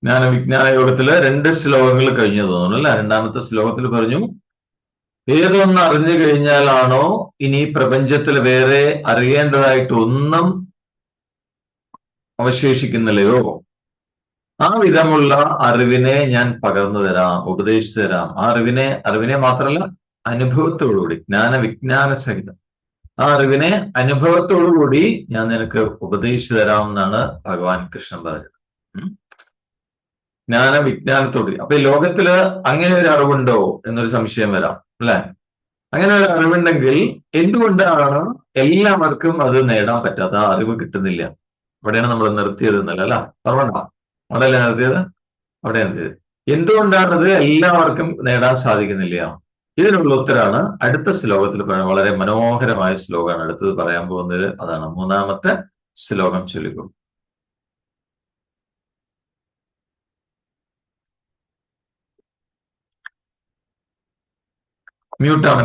വിജ്ഞാന യോഗത്തില് 2 ശ്ലോകങ്ങൾ കഴിഞ്ഞു തോന്നുന്നു അല്ലെ. രണ്ടാമത്തെ ശ്ലോകത്തിൽ പറഞ്ഞു, ഏതൊന്ന് അറിഞ്ഞു കഴിഞ്ഞാലാണോ ഇനി പ്രപഞ്ചത്തിൽ വേറെ അറിയേണ്ടതായിട്ട് ഒന്നും അവശേഷിക്കുന്നില്ലയോ, ആ വിധമുള്ള അറിവിനെ ഞാൻ പകർന്നു തരാം, ഉപദേശിച്ചു തരാം. ആ അറിവിനെ മാത്രമല്ല, അനുഭവത്തോടുകൂടി, വിജ്ഞാന സഹിതം ആ അറിവിനെ അനുഭവത്തോടുകൂടി ഞാൻ നിനക്ക് ഉപദേശിച്ചു തരാം എന്നാണ് ഭഗവാൻ കൃഷ്ണൻ പറഞ്ഞത്. വിജ്ഞാനത്തോട്. അപ്പൊ ഈ ലോകത്തില് അങ്ങനെ ഒരു അറിവുണ്ടോ എന്നൊരു സംശയം വരാം അല്ലെ. അങ്ങനെ ഒരു അറിവുണ്ടെങ്കിൽ എന്തുകൊണ്ടാണ് എല്ലാവർക്കും അത് നേടാൻ പറ്റാത്ത, ആ അറിവ് കിട്ടുന്നില്ല? അവിടെയാണ് നമ്മൾ നിർത്തിയത് എന്നല്ല അല്ല, ഓർമ്മ അവിടെയല്ലേ നിർത്തിയത്? അവിടെ നിർത്തിയത്. എന്തുകൊണ്ടാണത് എല്ലാവർക്കും നേടാൻ സാധിക്കുന്നില്ല? ഇതിനുള്ള ഉത്തരമാണ് അടുത്ത ശ്ലോകത്തിൽ പറയുന്നത്. വളരെ മനോഹരമായ ശ്ലോകമാണ് അടുത്തത് പറയാൻ പോകുന്നത്. അതാണ് 3-ാമത്തെ ശ്ലോകം. ചൊല്ലിക്കോ. മ്യൂട്ടാണ്.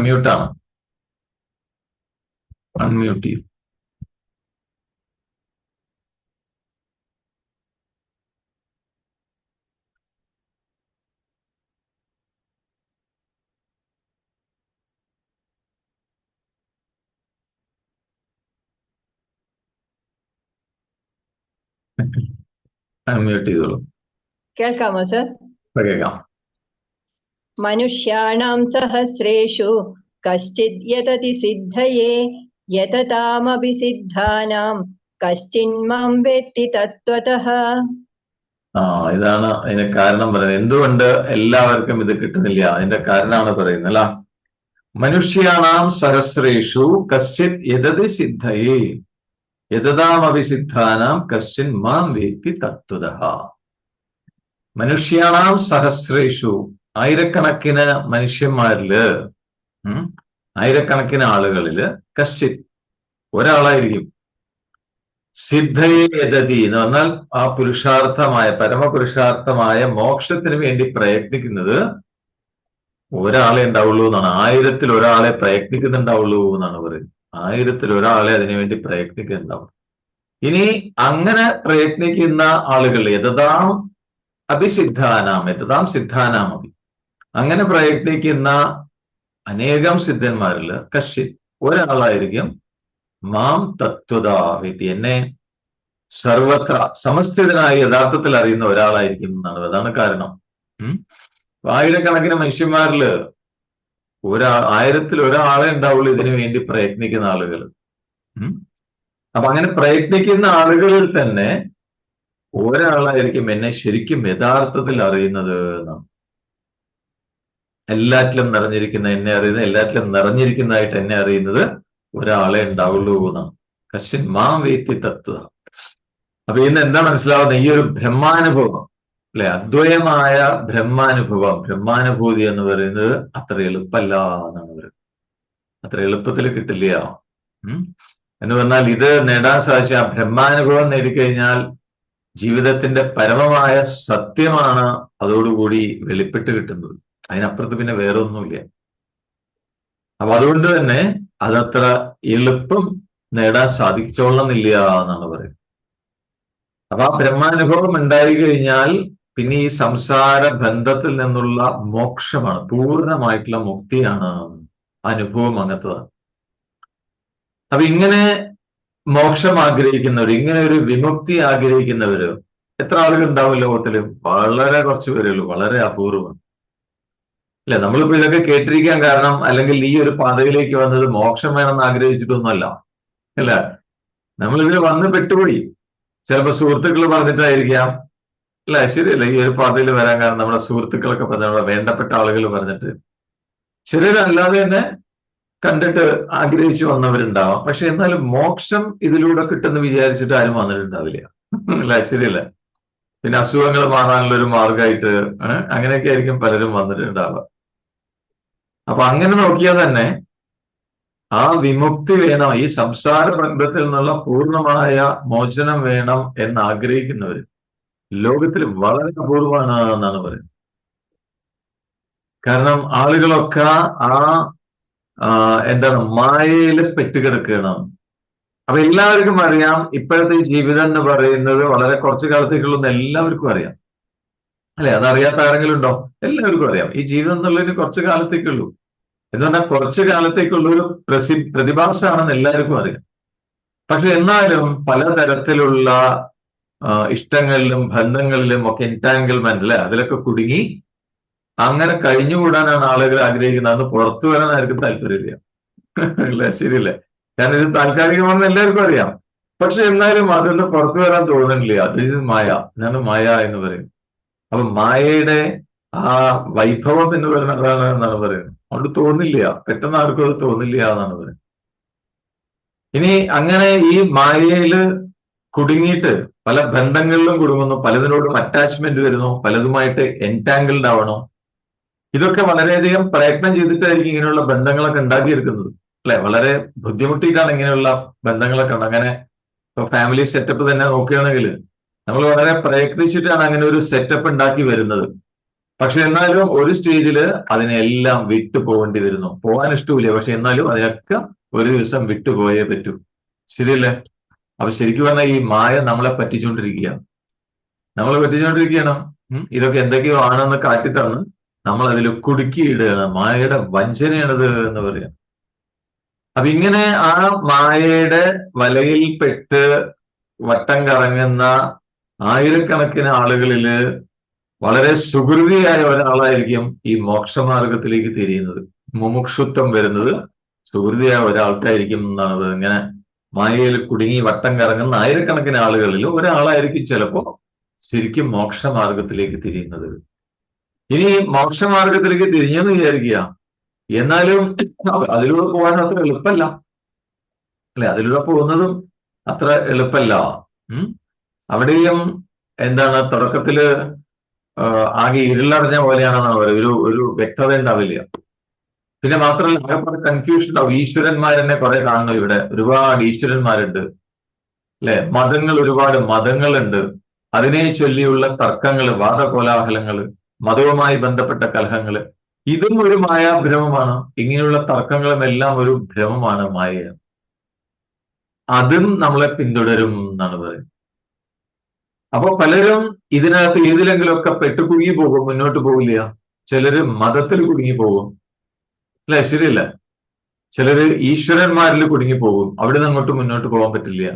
അൺമ്യൂട്ട് ചെയ്യും. അൺമ്യൂട്ട് ചെയ്തോളൂ. കേൾക്കാമോ സർ? കേൾക്കാം. മനുഷ്യാണാം സഹസ്രേഷു കശ്ചിത് യതതി സിദ്ധയേ യതതാമപി സിദ്ധാനാം കശ്ചിന്മാം വേത്തി തത്വതഃ. ഇതാണ് അതിന്റെ കാരണം പറയുന്നത്. എന്തുകൊണ്ട് എല്ലാവർക്കും ഇത് കിട്ടുന്നില്ല, അതിന്റെ കാരണമാണ് പറയുന്നത് അല്ല. മനുഷ്യാണാം സഹസ്രേഷു കശ്ചിത് യതതി സിദ്ധയേ യതതാമപി സിദ്ധാനാം കശ്ചിൻ മാം വേത്തി തത്വതഃ. മനുഷ്യാണാം സഹസ്രേഷു, ആയിരക്കണക്കിന് മനുഷ്യന്മാരില്, ആയിരക്കണക്കിന് ആളുകളില്, കശ്ചിത് ഒരാളായിരിക്കും, സിദ്ധയെ യതതി എന്ന് പറഞ്ഞാൽ ആ പുരുഷാർത്ഥമായ, പരമപുരുഷാർത്ഥമായ മോക്ഷത്തിന് വേണ്ടി പ്രയത്നിക്കുന്നത് ഒരാളെ ഉണ്ടാവുള്ളൂ എന്നാണ്. 1000-ൽ ഒരാളെ പ്രയത്നിക്കുന്നുണ്ടാവുള്ളൂ എന്നാണ് പറയുന്നത്. 1000-ൽ ഒരാളെ അതിനുവേണ്ടി പ്രയത്നിക്കുന്നുണ്ടാവും. ഇനി അങ്ങനെ പ്രയത്നിക്കുന്ന ആളുകൾ യതതാം സിദ്ധാനാം അഭി, അങ്ങനെ പ്രയത്നിക്കുന്ന അനേകം സിദ്ധന്മാരില് കശ്ചിത് ഒരാളായിരിക്കും മാം തത്വതാവിധി, എന്നെ സർവത്ര സമസ്ഥിതനായി യഥാർത്ഥത്തിൽ അറിയുന്ന ഒരാളായിരിക്കും എന്നാണ്. അതാണ് കാരണം. ആയിരക്കണക്കിന് മനുഷ്യന്മാരില് 1000-ൽ ഒരാളെ ഉണ്ടാവുള്ളൂ ഇതിനു വേണ്ടി പ്രയത്നിക്കുന്ന ആളുകൾ. അപ്പൊ അങ്ങനെ പ്രയത്നിക്കുന്ന ആളുകളിൽ തന്നെ ഒരാളായിരിക്കും എന്നെ ശരിക്കും യഥാർത്ഥത്തിൽ അറിയുന്നത് എന്നാണ്. എല്ലാറ്റിലും നിറഞ്ഞിരിക്കുന്ന എന്നെ അറിയുന്നത്, എല്ലാറ്റിലും നിറഞ്ഞിരിക്കുന്നതായിട്ട് എന്നെ അറിയുന്നത് ഒരാളെ ഉണ്ടാവുള്ളൂ എന്നാണ്. കശ്ചിൻ മാം വേത്തി തത്വ. അപ്പൊ ഇന്ന് എന്താ മനസ്സിലാവുന്നത്? ഈ ഒരു ബ്രഹ്മാനുഭവം അല്ലെ, അദ്വയമായ ബ്രഹ്മാനുഭൂതി എന്ന് പറയുന്നത് അത്ര എളുപ്പമല്ല എന്നാണ് പറയുന്നത്. അത്ര എളുപ്പത്തിൽ കിട്ടില്ല എന്ന് പറഞ്ഞാൽ, ഇത് നേടാൻ സാധിച്ച ആ ബ്രഹ്മാനുഭവം നേടിക്കഴിഞ്ഞാൽ ജീവിതത്തിന്റെ പരമമായ സത്യമാണ് അതോടുകൂടി വെളിപ്പെട്ട് കിട്ടുന്നത്. അതിനപ്പുറത്ത് പിന്നെ വേറെ ഒന്നുമില്ല. അപ്പൊ അതുകൊണ്ട് തന്നെ അതത്ര എളുപ്പം നേടാൻ സാധിച്ചോളണമെന്നില്ല എന്നാണ് പറയുന്നത്. അപ്പൊ ആ ബ്രഹ്മാനുഭവം ഉണ്ടായി കഴിഞ്ഞാൽ പിന്നെ ഈ സംസാര ബന്ധത്തിൽ നിന്നുള്ള മോക്ഷമാണ്, പൂർണ്ണമായിട്ടുള്ള മുക്തിയാണ് അനുഭവം. അങ്ങനത്തതാണ്. അപ്പൊ ഇങ്ങനെ മോക്ഷം ആഗ്രഹിക്കുന്നവർ, ഇങ്ങനെ ഒരു വിമുക്തി ആഗ്രഹിക്കുന്നവര് എത്ര ആളുകൾ ഉണ്ടാവും ലോകത്തില്? വളരെ കുറച്ച് പേരുള്ളൂ, വളരെ അപൂർവം അല്ലെ. നമ്മളിപ്പോ ഇതൊക്കെ കേട്ടിരിക്കാൻ കാരണം, അല്ലെങ്കിൽ ഈ ഒരു പാതയിലേക്ക് വന്നത് മോക്ഷം വേണമെന്ന് ആഗ്രഹിച്ചിട്ടൊന്നുമല്ല അല്ല. നമ്മളിതിൽ വന്ന് പെട്ടുപോയി. ചിലപ്പോ സുഹൃത്തുക്കൾ പറഞ്ഞിട്ടായിരിക്കാം അല്ലെ. ശരിയല്ല, ഈ ഒരു പാതയിൽ വരാൻ കാരണം നമ്മുടെ സുഹൃത്തുക്കളൊക്കെ പറഞ്ഞ, നമ്മുടെ വേണ്ടപ്പെട്ട ആളുകൾ പറഞ്ഞിട്ട്, ചിലരല്ലാതെ തന്നെ കണ്ടിട്ട് ആഗ്രഹിച്ചു വന്നവരുണ്ടാവാം. പക്ഷെ എന്നാലും മോക്ഷം ഇതിലൂടെ കിട്ടുമെന്ന് വിചാരിച്ചിട്ട് ആരും വന്നിട്ടുണ്ടാവില്ല അല്ല. ശരിയല്ല. പിന്നെ അസുഖങ്ങൾ മാറാനുള്ള ഒരു മാർഗമായിട്ട് അങ്ങനെയൊക്കെ ആയിരിക്കും പലരും വന്നിട്ടുണ്ടാവുക. അപ്പൊ അങ്ങനെ നോക്കിയാൽ തന്നെ ആ വിമുക്തി വേണം, ഈ സംസാര ബന്ധത്തിൽ നിന്നുള്ള പൂർണ്ണമായ മോചനം വേണം എന്ന് ആഗ്രഹിക്കുന്നവര് ലോകത്തിൽ വളരെ അപൂർവമാണ് എന്നാണ് പറയുന്നത്. കാരണം ആളുകളൊക്കെ എന്താണ്, മായയിൽ പെട്ടുകിടക്കുകയാണ്. അപ്പൊ എല്ലാവർക്കും അറിയാം, ഇപ്പോഴത്തെ ജീവിതം എന്ന് പറയുന്നത് വളരെ കുറച്ചു കാലത്തേക്കുള്ളതെന്ന് എല്ലാവർക്കും അറിയാം. അല്ലെ? അതറിയാത്ത ആരെങ്കിലും ഉണ്ടോ? എല്ലാവർക്കും അറിയാം. ഈ ജീവിതം എന്നുള്ളതിന് കുറച്ചു കാലത്തേക്കുള്ളൂ. എന്ന് പറഞ്ഞാൽ കുറച്ചു കാലത്തേക്കുള്ള ഒരു പ്രതിഭാസമാണെന്ന് എല്ലാവർക്കും അറിയാം. പക്ഷെ എന്നാലും പലതരത്തിലുള്ള ഇഷ്ടങ്ങളിലും ബന്ധങ്ങളിലും ഒക്കെ എൻടാങ്കിൾമെന്റ്, അല്ലെ, അതിലൊക്കെ കുടുങ്ങി അങ്ങനെ കഴിഞ്ഞുകൂടാനാണ് ആളുകൾ ആഗ്രഹിക്കുന്നത്. അന്ന് പുറത്തു വരാൻ ആർക്കും താല്പര്യമില്ല. അല്ലേ? ശരിയല്ലേ? കാരണം ഇത് താൽക്കാലികമാണെന്ന് എല്ലാവർക്കും അറിയാം. പക്ഷെ എന്നാലും അതൊന്ന് പുറത്തു വരാൻ തോന്നുന്നില്ല. അത് മായ. ഇതാണ് മായ എന്ന് പറയുന്നത്. അപ്പൊ മായയുടെ ആ വൈഭവം എന്ന് പറയുന്നത് അതാണ് എന്നാണ് പറയുന്നത്. അതുകൊണ്ട് തോന്നില്ല, പെട്ടെന്ന് ആർക്കും അത് തോന്നില്ല എന്നാണ് പറയുന്നത്. ഇനി അങ്ങനെ ഈ മായയില് കുടുങ്ങിയിട്ട് പല ബന്ധങ്ങളിലും കുടുങ്ങുന്നു, പലതിനോടും അറ്റാച്ച്മെന്റ് വരുന്നു, പലതുമായിട്ട് എൻടാങ്കിൾഡ് ആവണം. ഇതൊക്കെ വളരെയധികം പ്രയത്നം ചെയ്തിട്ടായിരിക്കും ഇങ്ങനെയുള്ള ബന്ധങ്ങളൊക്കെ ഉണ്ടാക്കിയെടുക്കുന്നത്, അല്ലെ? വളരെ ബുദ്ധിമുട്ടിയിട്ടാണ് ഇങ്ങനെയുള്ള ബന്ധങ്ങളൊക്കെ ഉണ്ട്. അങ്ങനെ ഫാമിലി സെറ്റപ്പ് തന്നെ നോക്കുകയാണെങ്കിൽ നമ്മൾ വളരെ പ്രയത്നിച്ചിട്ടാണ് അങ്ങനെ ഒരു സെറ്റപ്പ് ഉണ്ടാക്കി വരുന്നത്. പക്ഷെ എന്നാലും ഒരു സ്റ്റേജിൽ അതിനെല്ലാം വിട്ടു പോകേണ്ടി വരുന്നു. പോകാൻ ഇഷ്ടമില്ല, പക്ഷെ എന്നാലും അതിനൊക്കെ ഒരു ദിവസം വിട്ടുപോയേ പറ്റൂ. ശരിയല്ലേ? അപ്പൊ ശരിക്കും പറഞ്ഞാൽ ഈ മായ നമ്മളെ പറ്റിച്ചുകൊണ്ടിരിക്കുകയാണ്. ഇതൊക്കെ എന്തൊക്കെയോ ആണെന്ന് കാട്ടിത്തന്ന് നമ്മൾ അതിൽ കുടുക്കിയിടുകയാണ്. മായയുടെ വഞ്ചനയാണിത് എന്ന് പറയാം. അപ്പൊ ഇങ്ങനെ ആ മായയുടെ വലയിൽപ്പെട്ട് വട്ടം കറങ്ങുന്ന ആയിരക്കണക്കിന് ആളുകളില് വളരെ സുഹൃതിയായ ഒരാളായിരിക്കും ഈ മോക്ഷമാർഗത്തിലേക്ക് തിരിയുന്നത്. മുമുക്ഷുത്വം വരുന്നത് സുഹൃതിയായ ഒരാൾക്കായിരിക്കും എന്നാണ്. ഇങ്ങനെ മായയിൽ കുടുങ്ങി വട്ടം കറങ്ങുന്ന ആയിരക്കണക്കിന് ആളുകളിൽ ഒരാളായിരിക്കും ചിലപ്പോ ശരിക്കും മോക്ഷമാർഗത്തിലേക്ക് തിരിയുന്നത്. ഇനി മോക്ഷമാർഗത്തിലേക്ക് തിരിഞ്ഞെന്ന് വിചാരിക്കുക, എന്നാലും അതിലൂടെ പോകാൻ അത്ര എളുപ്പമല്ല, അല്ലെ? അതിലൂടെ പോകുന്നതും അത്ര എളുപ്പമല്ല. അവിടെയും എന്താണ്, തുടക്കത്തില് ആകെ ഇരുളറിഞ്ഞ പോലെയാണെന്നാണ് പറയുന്നത്. ഒരു വ്യക്തത ഉണ്ടാവില്ല. പിന്നെ മാത്രമല്ല ആകെപ്പാടെ കൺഫ്യൂഷൻ ഉണ്ടാവും. ഈശ്വരന്മാരെന്നെ കുറെ കാണുന്നു. ഇവിടെ ഒരുപാട് ഈശ്വരന്മാരുണ്ട്, അല്ലെ? ഒരുപാട് മതങ്ങളുണ്ട്. അതിനെ ചൊല്ലിയുള്ള തർക്കങ്ങള്, വാദകോലാഹലങ്ങള്, മതവുമായി ബന്ധപ്പെട്ട കലഹങ്ങള്, ഇതും ഒരു മായാഭ്രമമാണ്. ഇങ്ങനെയുള്ള തർക്കങ്ങളും എല്ലാം ഒരു ഭ്രമമാണ്, മായയാണ്. അതും നമ്മളെ പിന്തുടരും എന്നാണ് പറയുന്നത്. അപ്പൊ പലരും ഇതിനകത്ത് ഏതിലെങ്കിലുമൊക്കെ പെട്ടുകുടുങ്ങി പോകും, മുന്നോട്ട് പോകില്ല. ചിലര് മതത്തിൽ കുടുങ്ങി പോകും, അല്ലെ? ശരിയല്ല? ചിലര് ഈശ്വരന്മാരിൽ കുടുങ്ങി പോകും, അവിടെ നിന്ന് അങ്ങോട്ട് മുന്നോട്ട് പോകാൻ പറ്റില്ല.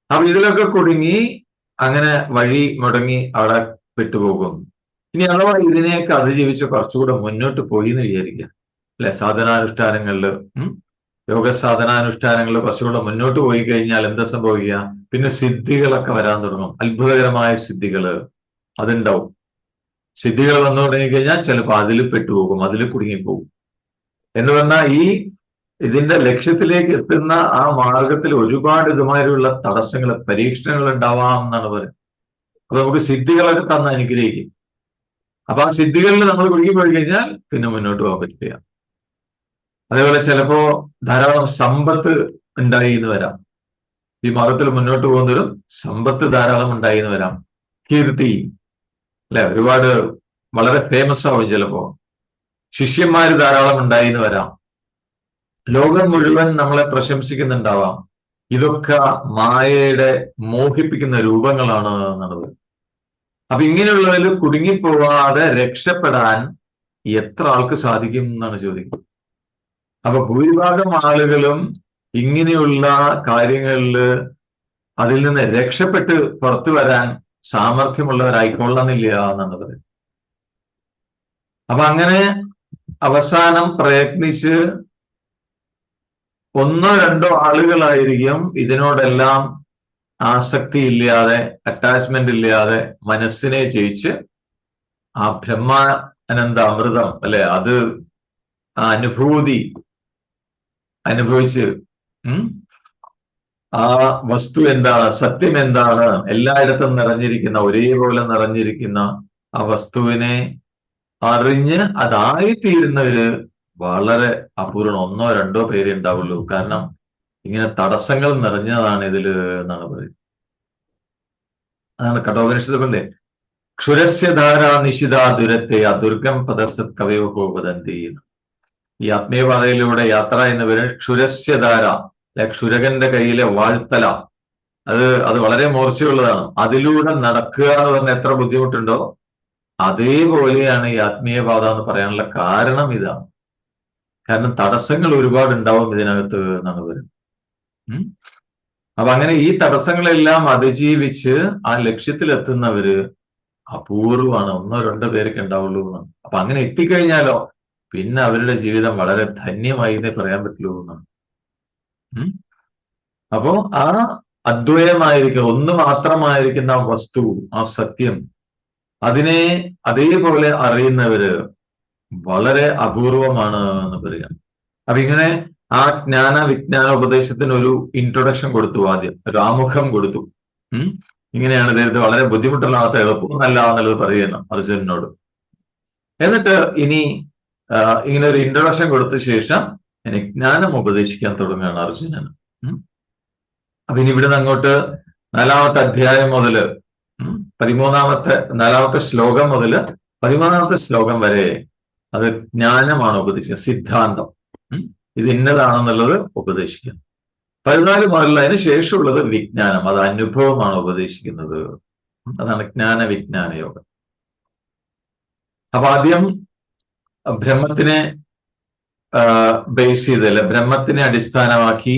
അപ്പൊ ഇതിലൊക്കെ കുടുങ്ങി അങ്ങനെ വഴി മുടങ്ങി അവിടെ പെട്ടുപോകും. ഇനി അഥവാ ഇതിനെയൊക്കെ അതിജീവിച്ച് കുറച്ചുകൂടെ മുന്നോട്ട് പോയി എന്ന് വിചാരിക്കുക, അല്ലെ? സാധനാനുഷ്ഠാനങ്ങളില് യോഗ സാധനാനുഷ്ഠാനങ്ങളിൽ കുറച്ചുകൂടെ മുന്നോട്ട് പോയി കഴിഞ്ഞാൽ എന്താ സംഭവിക്കുക? പിന്നെ സിദ്ധികളൊക്കെ വരാൻ തുടങ്ങും. അത്ഭുതകരമായ സിദ്ധികള് അതുണ്ടാവും. സിദ്ധികൾ വന്നു തുടങ്ങിക്കഴിഞ്ഞാൽ ചിലപ്പോൾ അതിൽ പെട്ടുപോകും, അതിൽ കുടുങ്ങിപ്പോകും. എന്ന് പറഞ്ഞാൽ ഇതിന്റെ ലക്ഷ്യത്തിലേക്ക് എത്തുന്ന ആ മാർഗത്തിൽ ഒരുപാട് ഇതുമാതിരിയുള്ള തടസ്സങ്ങൾ, പരീക്ഷണങ്ങൾ ഉണ്ടാവാം എന്നാണ് പറയുന്നത്. അപ്പൊ നമുക്ക് സിദ്ധികളൊക്കെ തന്ന് അനുഗ്രഹിക്കും. അപ്പൊ ആ സിദ്ധികളിൽ നമ്മൾ കുടുങ്ങിപ്പോയി കഴിഞ്ഞാൽ പിന്നെ മുന്നോട്ട് പോകാൻ പറ്റില്ല. അതേപോലെ ചിലപ്പോ ധാരാളം സമ്പത്ത് ഉണ്ടായി എന്ന് വരാം. ഈ മാർഗത്തിൽ മുന്നോട്ട് പോകുന്നവരും സമ്പത്ത് ധാരാളം ഉണ്ടായി എന്ന് വരാം. കീർത്തി, അല്ലെ? ഒരുപാട് വളരെ ഫേമസ് ആവും. ചിലപ്പോ ശിഷ്യന്മാര് ധാരാളം ഉണ്ടായി എന്ന് വരാം. ലോകം മുഴുവൻ നമ്മളെ പ്രശംസിക്കുന്നുണ്ടാവാം. ഇതൊക്കെ മായയുടെ മോഹിപ്പിക്കുന്ന രൂപങ്ങളാണ് എന്നുള്ളത്. അപ്പൊ ഇങ്ങനെയുള്ളതിൽ കുടുങ്ങിപ്പോവാതെ രക്ഷപ്പെടാൻ എത്ര ആൾക്ക് സാധിക്കും എന്നാണ് ചോദിക്കുന്നത്. അപ്പൊ ഭൂരിഭാഗം ആളുകളും ഇങ്ങനെയുള്ള കാര്യങ്ങളിൽ അതിൽ നിന്ന് രക്ഷപ്പെട്ട് പുറത്തു വരാൻ സാമർഥ്യമുള്ളവരായിക്കൊള്ളുന്നില്ല എന്നാണ് പറയുന്നത്. അപ്പൊ അങ്ങനെ അവസാനം പ്രയത്നിച്ച് ഒന്നോ രണ്ടോ ആളുകളായിരിക്കും ഇതിനോടെല്ലാം ആസക്തി ഇല്ലാതെ, അറ്റാച്ച്മെന്റ് ഇല്ലാതെ മനസ്സിനെ ജയിച്ച് ആ ബ്രഹ്മാനന്ദ അമൃതം, അല്ലെ, അത് ആ അനുഭൂതി അനുഭവിച്ച് ആ വസ്തു എന്താണ്, സത്യം എന്താണ്, എല്ലായിടത്തും നിറഞ്ഞിരിക്കുന്ന, ഒരേപോലെ നിറഞ്ഞിരിക്കുന്ന ആ വസ്തുവിനെ അറിഞ്ഞ് അതായിത്തീരുന്നവര് വളരെ അപൂർവം, ഒന്നോ രണ്ടോ പേരെ ഉണ്ടാവുള്ളൂ. കാരണം ഇങ്ങനെ തടസ്സങ്ങൾ നിറഞ്ഞതാണ് ഇതില് എന്നാണ് പറയുന്നത്. അതാണ് കഠോപനിഷത്ത് പോലെ ക്ഷുരസ്യധാര നിശിത ദുരത്തെ അദുർഗം പദസത് കവയോ വദന്തി. ഈ ആത്മീയപാതയിലൂടെ യാത്ര എന്ന് പറയുന്നത് ക്ഷുരസ്യധാര, അല്ലെ, ക്ഷുരകന്റെ കയ്യിലെ വാഴ്ത്തല, അത് വളരെ മൂർച്ചയുള്ളതാണ്. അതിലൂടെ നടക്കുക എന്ന് പറഞ്ഞാൽ എത്ര ബുദ്ധിമുട്ടുണ്ടോ അതേപോലെയാണ് ഈ ആത്മീയപാത എന്ന് പറയാനുള്ള കാരണം ഇതാണ്. കാരണം തടസ്സങ്ങൾ ഒരുപാട് ഉണ്ടാവും ഇതിനകത്ത് എന്നാണ് പറയുന്നത്. അപ്പൊ അങ്ങനെ ഈ തടസ്സങ്ങളെല്ലാം അതിജീവിച്ച് ആ ലക്ഷ്യത്തിലെത്തുന്നവര് അപൂർവമാണ്, 1-2 പേരൊക്കെ ഉണ്ടാവുള്ളൂ എന്നാണ്. അപ്പൊ അങ്ങനെ എത്തിക്കഴിഞ്ഞാലോ പിന്നെ അവരുടെ ജീവിതം വളരെ ധന്യമായി എന്നേ പറയാൻ പറ്റുള്ളൂ എന്നാണ്. അപ്പോ ആ അദ്വയമായിരിക്കും, ഒന്ന് മാത്രമായിരിക്കുന്ന ആ വസ്തു, ആ സത്യം, അതിനെ അതേപോലെ അറിയുന്നവര് വളരെ അപൂർവമാണ് എന്ന് പറയാം. അപ്പൊ ഇങ്ങനെ ആ ജ്ഞാന വിജ്ഞാന ഉപദേശത്തിന് ഒരു ഇൻട്രൊഡക്ഷൻ കൊടുത്തു, ആദ്യം ഒരു ആമുഖം കൊടുത്തു. ഇങ്ങനെയാണ് ഇത് വളരെ ബുദ്ധിമുട്ടുള്ള എളുപ്പമല്ല എന്നുള്ളത് പറയണം അർജുനനോട്. എന്നിട്ട് ഇനി ഇങ്ങനെ ഒരു ഇൻട്രൊഡക്ഷൻ കൊടുത്ത ശേഷം ഇനി ജ്ഞാനം ഉപദേശിക്കാൻ തുടങ്ങുകയാണ് അർജുനന്. അപ്പൊ ഇനി ഇവിടുന്ന് അങ്ങോട്ട് 4-ാമത്തെ അധ്യായം മുതല് 4-ാമത്തെ ശ്ലോകം മുതല് 13-ാമത്തെ ശ്ലോകം വരെ അത് ജ്ഞാനമാണ് ഉപദേശിക്കുക, സിദ്ധാന്തം. ഇത് ഇന്നതാണെന്നുള്ളത് ഉപദേശിക്കുക. 14 മുതൽ അതിന് ശേഷമുള്ളത് വിജ്ഞാനം, അത് അനുഭവമാണ് ഉപദേശിക്കുന്നത്. അതാണ് ജ്ഞാന വിജ്ഞാന യോഗം. അപ്പൊ ആദ്യം ബ്രഹ്മത്തിനെ ബേസ് ചെയ്തല്ല, ബ്രഹ്മത്തിനെ അടിസ്ഥാനമാക്കി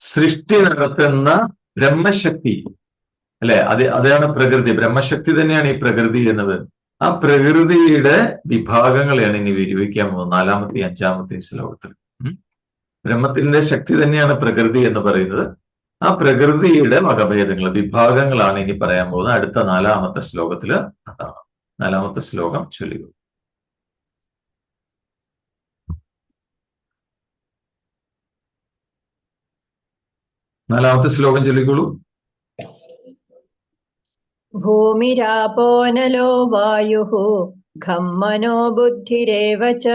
സൃഷ്ടി നടത്തുന്ന ബ്രഹ്മശക്തി അല്ലെ, അതാണ് പ്രകൃതി. ബ്രഹ്മശക്തി തന്നെയാണ് ഈ പ്രകൃതി എന്നത്. ആ പ്രകൃതിയുടെ വിഭാഗങ്ങളെയാണ് ഇനി വിവരിക്കാൻ പോകുന്നത് 4-ാമത്തെയും 5-ാമത്തെയും ശ്ലോകത്തിൽ. ബ്രഹ്മത്തിന്റെ ശക്തി തന്നെയാണ് പ്രകൃതി എന്ന് പറയുന്നത്. ആ പ്രകൃതിയുടെ വകഭേദങ്ങൾ, വിഭാഗങ്ങളാണ് ഇനി പറയാൻ പോകുന്നത് അടുത്ത 4-ാമത്തെ ശ്ലോകത്തില്. അതാണ് 4-ാമത്തെ ശ്ലോകം ചൊല്ലുക. നാലാമത്തെ ശ്ലോകം ചൊല്ലിക്കോളൂ. ഭൂമിരാപോ നലോ വായുഃ ഖം മനോ ബുദ്ധിരേവ ച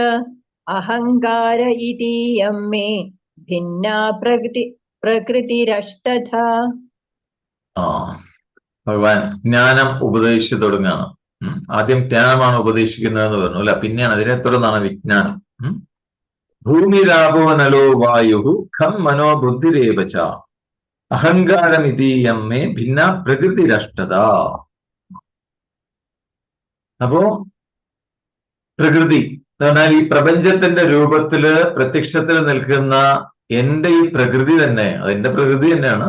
അഹങ്കാര ഇതീയം മേ ഭിന്നാ പ്രകൃതിരഷ്ടധാ. ഭഗവാൻ ജ്ഞാനം ഉപദേശിച്ചു തുടങ്ങുകയാണ്. ആദ്യം ജ്ഞാനമാണ് ഉപദേശിക്കുന്നതെന്ന് പറഞ്ഞു അല്ല, പിന്നെയാണ് അതിനെ തുടർന്നാണ് വിജ്ഞാനം. ഭൂമിരാപോ നലോ വായുഃ ഖം മനോ ബുദ്ധിരേവ ച അഹങ്കാരം ഇതീയം മേ ഭിന്ന പ്രകൃതിരഷ്ടത. അപ്പോ പ്രകൃതി എന്ന് പറഞ്ഞാൽ ഈ പ്രപഞ്ചത്തിന്റെ രൂപത്തില് പ്രത്യക്ഷത്തിൽ നിൽക്കുന്ന എന്റെ ഈ പ്രകൃതി തന്നെ, അതെന്റെ പ്രകൃതി തന്നെയാണ്.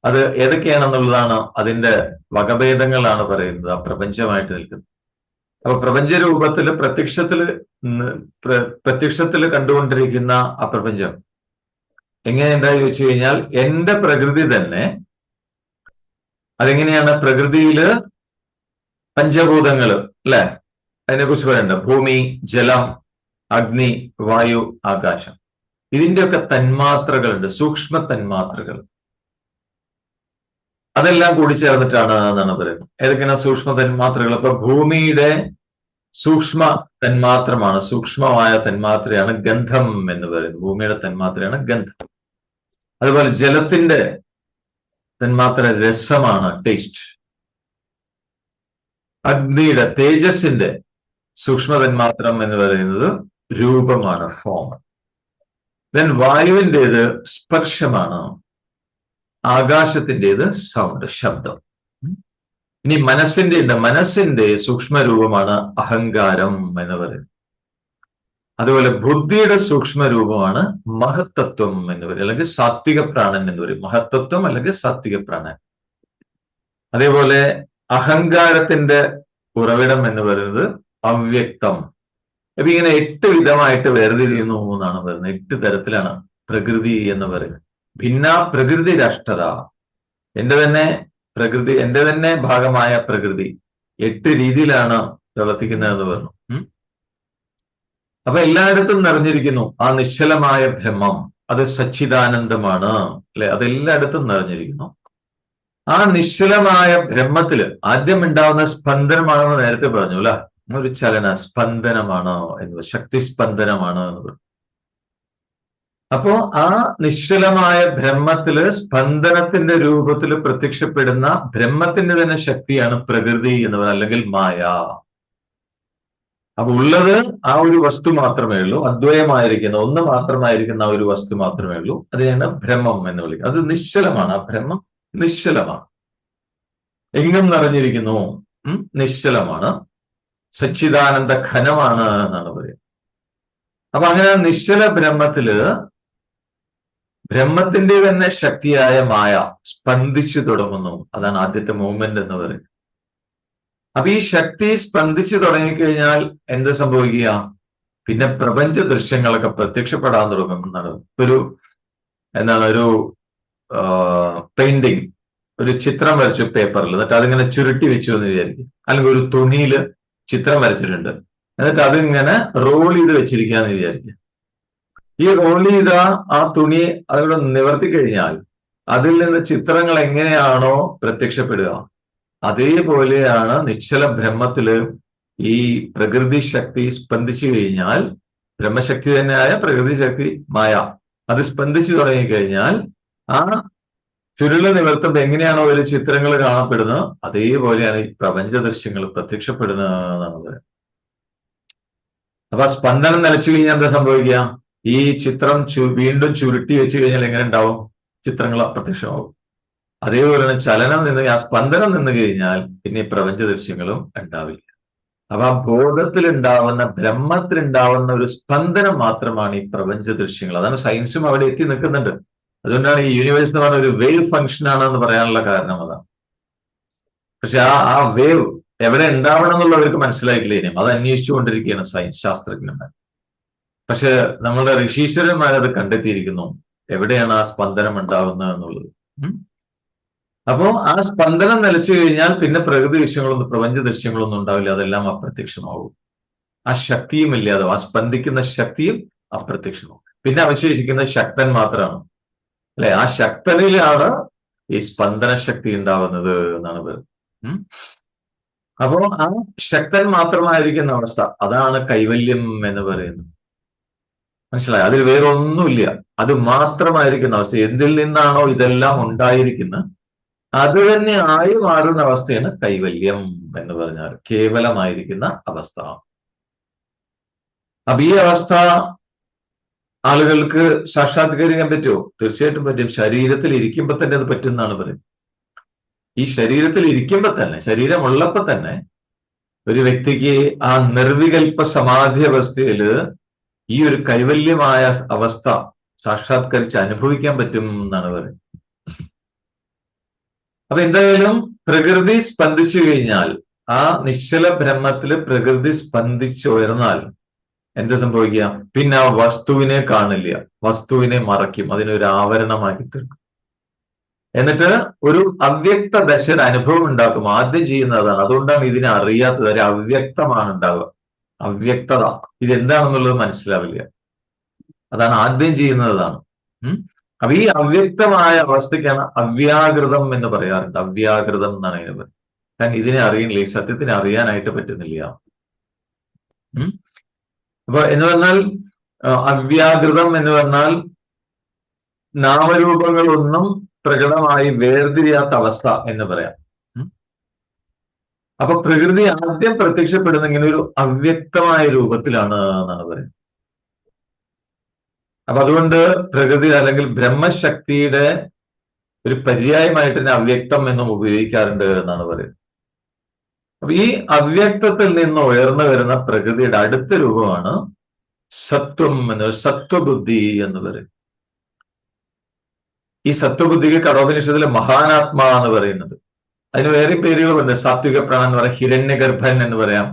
അത് ഏതൊക്കെയാണെന്നുള്ളതാണ് അതിന്റെ വകഭേദങ്ങളാണ് പറയുന്നത് ആ പ്രപഞ്ചമായിട്ട് നിൽക്കുന്നത്. അപ്പൊ പ്രപഞ്ച രൂപത്തില് പ്രത്യക്ഷത്തില് കണ്ടുകൊണ്ടിരിക്കുന്ന ആ പ്രപഞ്ചം എങ്ങനെയുണ്ടാ ചോദിച്ചു കഴിഞ്ഞാൽ എന്റെ പ്രകൃതി തന്നെ. അതെങ്ങനെയാണ്? പ്രകൃതിയില് പഞ്ചഭൂതങ്ങള് അല്ലെ, അതിനെക്കുറിച്ച് പറയണ്ട. ഭൂമി, ജലം, അഗ്നി, വായു, ആകാശം, ഇതിന്റെയൊക്കെ തന്മാത്രകളുണ്ട്, സൂക്ഷ്മ തന്മാത്രകൾ. അതെല്ലാം കൂടി ചേർന്നിട്ടാണ് എന്നാണ് പറയുന്നത്. ഏതൊക്കെയാണ് സൂക്ഷ്മ തന്മാത്രകൾ? അപ്പൊ ഭൂമിയുടെ സൂക്ഷ്മ തന്മാത്രമാണ്, സൂക്ഷ്മമായ തന്മാത്രയാണ് ഗന്ധം എന്ന് പറയുന്നത്. ഭൂമിയുടെ തന്മാത്രയാണ് ഗന്ധം. അതുപോലെ ജലത്തിന്റെ തന്മാത്ര രസമാണ്, ടേസ്റ്റ്. അഗ്നിയുടെ, തേജസ്സിന്റെ സൂക്ഷ്മ തന്മാത്രം എന്ന് പറയുന്നത് രൂപമാണ്, ഫോം. ദെൻ വായുവിൻ്റെത് സ്പർശമാണ്, ആകാശത്തിൻ്റെത് സൗണ്ട്, ശബ്ദം. ഇനി മനസ്സിന്റെ സൂക്ഷ്മ രൂപമാണ് അഹങ്കാരം എന്ന് പറയുന്നത്. അതുപോലെ ബുദ്ധിയുടെ സൂക്ഷ്മ രൂപമാണ് മഹത്തത്വം എന്ന് പറയും, അല്ലെങ്കിൽ സാത്വിക പ്രാണൻ എന്ന് പറയും. മഹത്തത്വം അല്ലെങ്കിൽ സാത്വിക പ്രാണൻ. അതേപോലെ അഹങ്കാരത്തിന്റെ ഉറവിടം എന്ന് പറയുന്നത് അവ്യക്തം. അപ്പൊ ഇങ്ങനെ 8 വിധമായിട്ട് വേർതിരിയുന്നു എന്നാണ് പറയുന്നത്. 8 തരത്തിലാണ് പ്രകൃതി എന്ന് പറയുന്നത്. ഭിന്ന പ്രകൃതി രാഷ്ട്രത, എന്റെ തന്നെ ഭാഗമായ പ്രകൃതി 8 രീതിയിലാണ് പ്രവർത്തിക്കുന്നതെന്ന് പറഞ്ഞു. അപ്പൊ എല്ലായിടത്തും നിറഞ്ഞിരിക്കുന്നു ആ നിശ്ചലമായ ബ്രഹ്മം. അത് സച്ചിദാനന്ദമാണ് അല്ലെ, അതെല്ലായിടത്തും നിറഞ്ഞിരിക്കുന്നു. ആ നിശ്ചലമായ ബ്രഹ്മത്തില് ആദ്യം ഉണ്ടാവുന്ന സ്പന്ദനമാണെന്ന് നേരത്തെ പറഞ്ഞു അല്ലെ, ഒരു ചലന സ്പന്ദനമാണ് എന്ന്, ശക്തി സ്പന്ദനമാണ് എന്ന് പറഞ്ഞു. അപ്പോ ആ നിശ്ചലമായ ബ്രഹ്മത്തില് സ്പന്ദനത്തിന്റെ രൂപത്തിൽ പ്രത്യക്ഷപ്പെടുന്ന ബ്രഹ്മത്തിന്റെ തന്നെ ശക്തിയാണ് പ്രകൃതി എന്ന് പറയുന്നത്, അല്ലെങ്കിൽ മായ. അപ്പൊ ഉള്ളത് ആ ഒരു വസ്തു മാത്രമേ ഉള്ളൂ, അദ്വയമായിരിക്കുന്ന ഒന്ന് മാത്രമായിരിക്കുന്ന ആ ഒരു വസ്തു മാത്രമേ ഉള്ളൂ. അതിനാണ് ബ്രഹ്മം എന്ന് വിളിക്കുന്നത്. അത് നിശ്ചലമാണ്, ആ ബ്രഹ്മം നിശ്ചലമാണ്, എങ്ങും നിറഞ്ഞിരിക്കുന്നു, നിശ്ചലമാണ്. സച്ചിദാനന്ദ ഘനമാണ് എന്നാണ് പറയുന്നത്. അപ്പൊ അങ്ങനെ നിശ്ചല ബ്രഹ്മത്തില് ബ്രഹ്മത്തിന്റെ തന്നെ ശക്തിയായ മായ സ്പന്ദിച്ചു തുടങ്ങുന്നു. അതാണ് ആദ്യത്തെ മൂവ്മെന്റ് എന്ന് പറയുന്നത്. അപ്പൊ ഈ ശക്തി സ്പന്ദിച്ചു തുടങ്ങിക്കഴിഞ്ഞാൽ എന്ത് സംഭവിക്കുക? പിന്നെ പ്രപഞ്ച ദൃശ്യങ്ങളൊക്കെ പ്രത്യക്ഷപ്പെടാൻ തുടങ്ങും എന്നാണ്. ഒരു പെയിന്റിങ്, ഒരു ചിത്രം വരച്ചു പേപ്പറിൽ, എന്നിട്ട് അതിങ്ങനെ ചുരുട്ടി വെച്ചു എന്ന് വിചാരിക്കും. അല്ലെങ്കിൽ ഒരു തുണിയിൽ ചിത്രം വരച്ചിട്ടുണ്ട്, എന്നിട്ട് അതിങ്ങനെ റോൾ ചെയ്ത് വെച്ചിരിക്കാന്ന് വിചാരിക്കുക. ഈ റോൾ ചെയ്ത ആ തുണി അതുകൂടെ നിവർത്തി കഴിഞ്ഞാൽ അതിൽ നിന്ന് ചിത്രങ്ങൾ എങ്ങനെയാണോ പ്രത്യക്ഷപ്പെടുക, അതേപോലെയാണ് നിശ്ചല ബ്രഹ്മത്തില് ഈ പ്രകൃതി ശക്തി സ്പന്ദിച്ചു കഴിഞ്ഞാൽ, ബ്രഹ്മശക്തി തന്നെയായ പ്രകൃതി ശക്തി മായ അത് സ്പന്ദിച്ചു തുടങ്ങിക്കഴിഞ്ഞാൽ ആ ചുരുള നിവർത്തുമ്പോൾ എങ്ങനെയാണോ ഒരു ചിത്രങ്ങൾ കാണപ്പെടുന്നത്, അതേപോലെയാണ് ഈ പ്രപഞ്ച ദൃശ്യങ്ങൾ പ്രത്യക്ഷപ്പെടുന്നത് എന്നാണ് പറയുന്നത്. അപ്പൊ സ്പന്ദനം നിലച്ചു കഴിഞ്ഞാൽ എന്താ സംഭവിക്കുക? ഈ ചിത്രം വീണ്ടും ചുരുട്ടി വെച്ച് കഴിഞ്ഞാൽ എങ്ങനെ ഉണ്ടാവും? ചിത്രങ്ങൾ അപ്രത്യക്ഷമാവും. അതേപോലെയാണ് ചലനം നിന്ന്, ആ സ്പന്ദനം നിന്ന് കഴിഞ്ഞാൽ പിന്നെ ഈ പ്രപഞ്ച ദൃശ്യങ്ങളും ഉണ്ടാവില്ല. അപ്പൊ ആ ബോധത്തിലുണ്ടാവുന്ന, ബ്രഹ്മത്തിലുണ്ടാവുന്ന ഒരു സ്പന്ദനം മാത്രമാണ് ഈ പ്രപഞ്ച ദൃശ്യങ്ങൾ. അതാണ് സയൻസും അവിടെ എത്തി നിൽക്കുന്നുണ്ട്. അതുകൊണ്ടാണ് ഈ യൂണിവേഴ്സ് എന്ന് പറഞ്ഞ ഒരു വേവ് ഫംഗ്ഷൻ ആണെന്ന് പറയാനുള്ള കാരണം അതാണ്. പക്ഷെ ആ വേവ് എവിടെ ഉണ്ടാവണം എന്നുള്ളവർക്ക് മനസ്സിലായിട്ടില്ല. ഇനിയും അത് അന്വേഷിച്ചുകൊണ്ടിരിക്കുകയാണ് സയൻസ് ശാസ്ത്രജ്ഞന്മാർ. പക്ഷെ നമ്മളുടെ ഋഷീശ്വരന്മാരത് കണ്ടെത്തിയിരിക്കുന്നു, എവിടെയാണ് ആ സ്പന്ദനം ഉണ്ടാവുന്നത് എന്നുള്ളത്. അപ്പോ ആ സ്പന്ദനം നിലച്ചു കഴിഞ്ഞാൽ പിന്നെ പ്രകൃതി ദൃശ്യങ്ങളൊന്നും, പ്രപഞ്ച ദൃശ്യങ്ങളൊന്നും ഉണ്ടാവില്ല. അതെല്ലാം അപ്രത്യക്ഷമാവും. ആ ശക്തിയും ഇല്ലാതാവും. ആ സ്പന്ദിക്കുന്ന ശക്തിയും അപ്രത്യക്ഷമാവും. പിന്നെ അവശേഷിക്കുന്ന ശക്തൻ മാത്രമാണ്, അല്ലെ? ആ ശക്തനിലാണ് ഈ സ്പന്ദന ശക്തി ഉണ്ടാവുന്നത് എന്നാണ് പറയുന്നത്. അപ്പോ ആ ശക്തൻ മാത്രമായിരിക്കുന്ന അവസ്ഥ, അതാണ് കൈവല്യം എന്ന് പറയുന്നത്. മനസ്സിലായി? അതിൽ വേറെ ഒന്നുമില്ല, അത് മാത്രമായിരിക്കുന്ന അവസ്ഥ. എന്തിൽ നിന്നാണോ ഇതെല്ലാം ഉണ്ടായിരിക്കുന്നത് അത് തന്നെ ആയി മാറുന്ന അവസ്ഥയാണ് കൈവല്യം എന്ന് പറഞ്ഞാൽ, കേവലമായിരിക്കുന്ന അവസ്ഥ. അപ്പൊ ഈ അവസ്ഥ ആളുകൾക്ക് സാക്ഷാത്കരിക്കാൻ പറ്റുമോ? തീർച്ചയായിട്ടും പറ്റും. ശരീരത്തിൽ ഇരിക്കുമ്പോ തന്നെ അത് പറ്റും എന്നാണ് പറയുന്നത്. ഈ ശരീരത്തിൽ ഇരിക്കുമ്പോ തന്നെ, ശരീരമുള്ളപ്പോ തന്നെ ഒരു വ്യക്തിക്ക് ആ നിർവികൽപ്പ സമാധി അവസ്ഥയില് ഈ ഒരു കൈവല്യമായ അവസ്ഥ സാക്ഷാത്കരിച്ച് അനുഭവിക്കാൻ പറ്റും എന്നാണ് പറയുന്നത്. അപ്പൊ എന്തായാലും പ്രകൃതി സ്പന്ദിച്ചു കഴിഞ്ഞാൽ, ആ നിശ്ചല ബ്രഹ്മത്തില് പ്രകൃതി സ്പന്ദിച്ചുയർന്നാൽ എന്ത് സംഭവിക്കുക? പിന്നെ ആ വസ്തുവിനെ കാണില്ല, വസ്തുവിനെ മറയ്ക്കും, അതിനൊരു ആവരണമാക്കി തീർക്കും. എന്നിട്ട് ഒരു അവ്യക്ത ദശയുടെ അനുഭവം ഉണ്ടാക്കും. ആദ്യം ചെയ്യുന്നതാണ്. അതുകൊണ്ടാണ് ഇതിനെ അറിയാത്തത്. ഒരു അവ്യക്തമാണ് ഉണ്ടാവുക, അവ്യക്തത. ഇതെന്താണെന്നുള്ളത് മനസ്സിലാവില്ല. അതാണ് ആദ്യം ചെയ്യുന്നതാണ്. അപ്പൊ ഈ അവ്യക്തമായ അവസ്ഥയ്ക്കാണ് അവ്യാകൃതം എന്ന് പറയാറുണ്ട്. അവ്യാകൃതം എന്നാണ് ഇതിനെ പറയുന്നത്. കാരണം ഇതിനെ അറിയുന്നില്ല, ഈ സത്യത്തിനെ അറിയാനായിട്ട് പറ്റുന്നില്ല. അപ്പൊ എന്ന് പറഞ്ഞാൽ അവ്യാകൃതം എന്ന് പറഞ്ഞാൽ നാമരൂപങ്ങളൊന്നും പ്രകടമായി വേർതിരിയാത്ത അവസ്ഥ എന്ന് പറയാം. അപ്പൊ പ്രകൃതി ആദ്യം പ്രത്യക്ഷപ്പെടുന്ന ഇങ്ങനെ ഒരു അവ്യക്തമായ രൂപത്തിലാണ് എന്നാണ് പറയുന്നത്. അപ്പൊ അതുകൊണ്ട് പ്രകൃതി അല്ലെങ്കിൽ ബ്രഹ്മശക്തിയുടെ ഒരു പര്യായമായിട്ട് തന്നെ അവ്യക്തം എന്നും ഉപയോഗിക്കാറുണ്ട് എന്നാണ് പറയുന്നത്. അപ്പൊ ഈ അവ്യക്തത്തിൽ നിന്ന് ഉയർന്നു വരുന്ന പ്രകൃതിയുടെ അടുത്ത രൂപമാണ് സത്വം എന്ന്, സത്വബുദ്ധി എന്ന് പറയും. ഈ സത്വബുദ്ധിക്ക് കഠോപനിഷത്തിലെ മഹാനാത്മാ എന്ന് പറയുന്നത്. അതിന് വേറെ പേരുകളുണ്ട്. സാത്വിക പ്രാണൻ എന്ന് പറയാം, ഹിരണ്യഗർഭൻ എന്ന് പറയാം,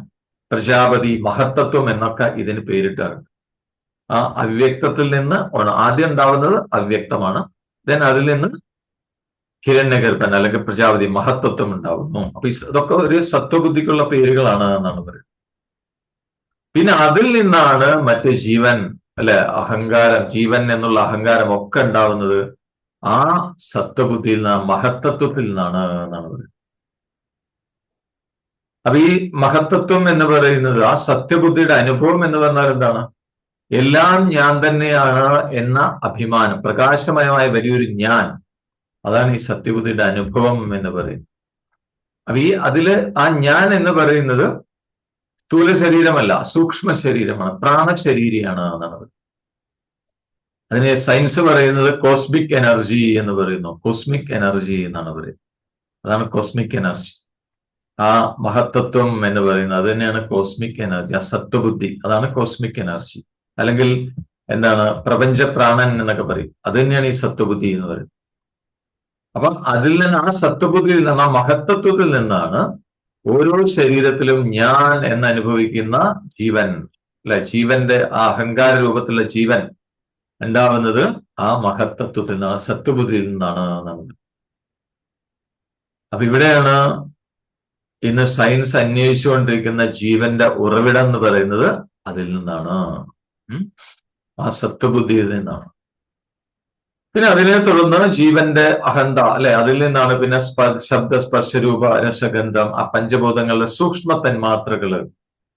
പ്രജാപതി, മഹത്തത്വം എന്നൊക്കെ ഇതിന് പേരിട്ടാറുണ്ട്. ആ അവ്യക്തത്തിൽ നിന്ന് ആദ്യം ഉണ്ടാവുന്നത് അവ്യക്തമാണ്. ദെൻ അതിൽ നിന്ന് ഹിരണ്യഗർഭൻ അല്ലെങ്കിൽ പ്രജാപതി, മഹത്തത്വം ഉണ്ടാവുന്നു. അപ്പൊ ഇതൊക്കെ ഒരു സത്വബുദ്ധിക്കുള്ള പേരുകളാണ് എന്നാണ് പറയുന്നത്. പിന്നെ അതിൽ നിന്നാണ് മറ്റ് ജീവൻ, അല്ലെ, അഹങ്കാരം, ജീവൻ എന്നുള്ള അഹങ്കാരം ഒക്കെ ഉണ്ടാവുന്നത് ആ സത്വബുദ്ധിയിൽ നിന്നാണ്, മഹത്തത്വത്തിൽ നിന്നാണ് എന്നാണ് പറയുന്നത്. അപ്പൊ ഈ മഹത്തത്വം എന്ന് പറയുന്നത്, ആ സത്യബുദ്ധിയുടെ അനുഭവം എന്ന് പറഞ്ഞാൽ എന്താണ്? എല്ലാം ഞാൻ തന്നെയാണ് എന്ന അഭിമാനം, പ്രകാശമയമായ വലിയൊരു ഞാൻ, അതാണ് ഈ സത്യബുദ്ധിയുടെ അനുഭവം എന്ന് പറയുന്നത്. അപ്പൊ അതില് ആ ഞാൻ എന്ന് പറയുന്നത് സ്ഥൂല ശരീരമല്ല, സൂക്ഷ്മ ശരീരമാണ്, പ്രാണശരീരിയാണ് എന്നാണ്. അതിനെ സയൻസ് പറയുന്നത് കോസ്മിക് എനർജി എന്ന് പറയുന്നു. കോസ്മിക് എനർജി എന്നാണ് പറയുന്നത്. അതാണ് കോസ്മിക് എനർജി. ആ മഹത്തത്വം എന്ന് പറയുന്നത് അത് തന്നെയാണ് കോസ്മിക് എനർജി. ആ സത്വബുദ്ധി അതാണ് കോസ്മിക് എനർജി. അല്ലെങ്കിൽ എന്താണ് പ്രപഞ്ച പ്രാണൻ എന്നൊക്കെ പറയും. അത് തന്നെയാണ് ഈ സത്വബുദ്ധി എന്ന് പറയുന്നത്. അപ്പം അതിൽ നിന്ന്, ആ സത്വബുദ്ധിയിൽ നിന്ന്, ആ മഹത്തത്വത്തിൽ നിന്നാണ് ഓരോ ശരീരത്തിലും ഞാൻ എന്ന് അനുഭവിക്കുന്ന ജീവൻ, അല്ലെ, ജീവന്റെ ആ അഹങ്കാര രൂപത്തിലുള്ള ജീവൻ ഉണ്ടാവുന്നത് ആ മഹത്തത്വത്തിൽ നിന്നാണ്, സത്വബുദ്ധിയിൽ നിന്നാണ് എന്നാണ്. അപ്പൊ ഇവിടെയാണ് ഇന്ന് സയൻസ് അന്വേഷിച്ചുകൊണ്ടിരിക്കുന്ന ജീവന്റെ ഉറവിടം എന്ന് പറയുന്നത് അതിൽ നിന്നാണ്, ആ സത്വബുദ്ധിയിൽ നിന്നാണ്. പിന്നെ അതിനെ തുടർന്ന് ജീവന്റെ അഹന്ത, അല്ലെ, അതിൽ നിന്നാണ് പിന്നെ ശബ്ദ സ്പർശ രൂപ രസഗന്ധം, ആ പഞ്ചഭൂതങ്ങളുടെ സൂക്ഷ്മ തന്മാത്രകള്,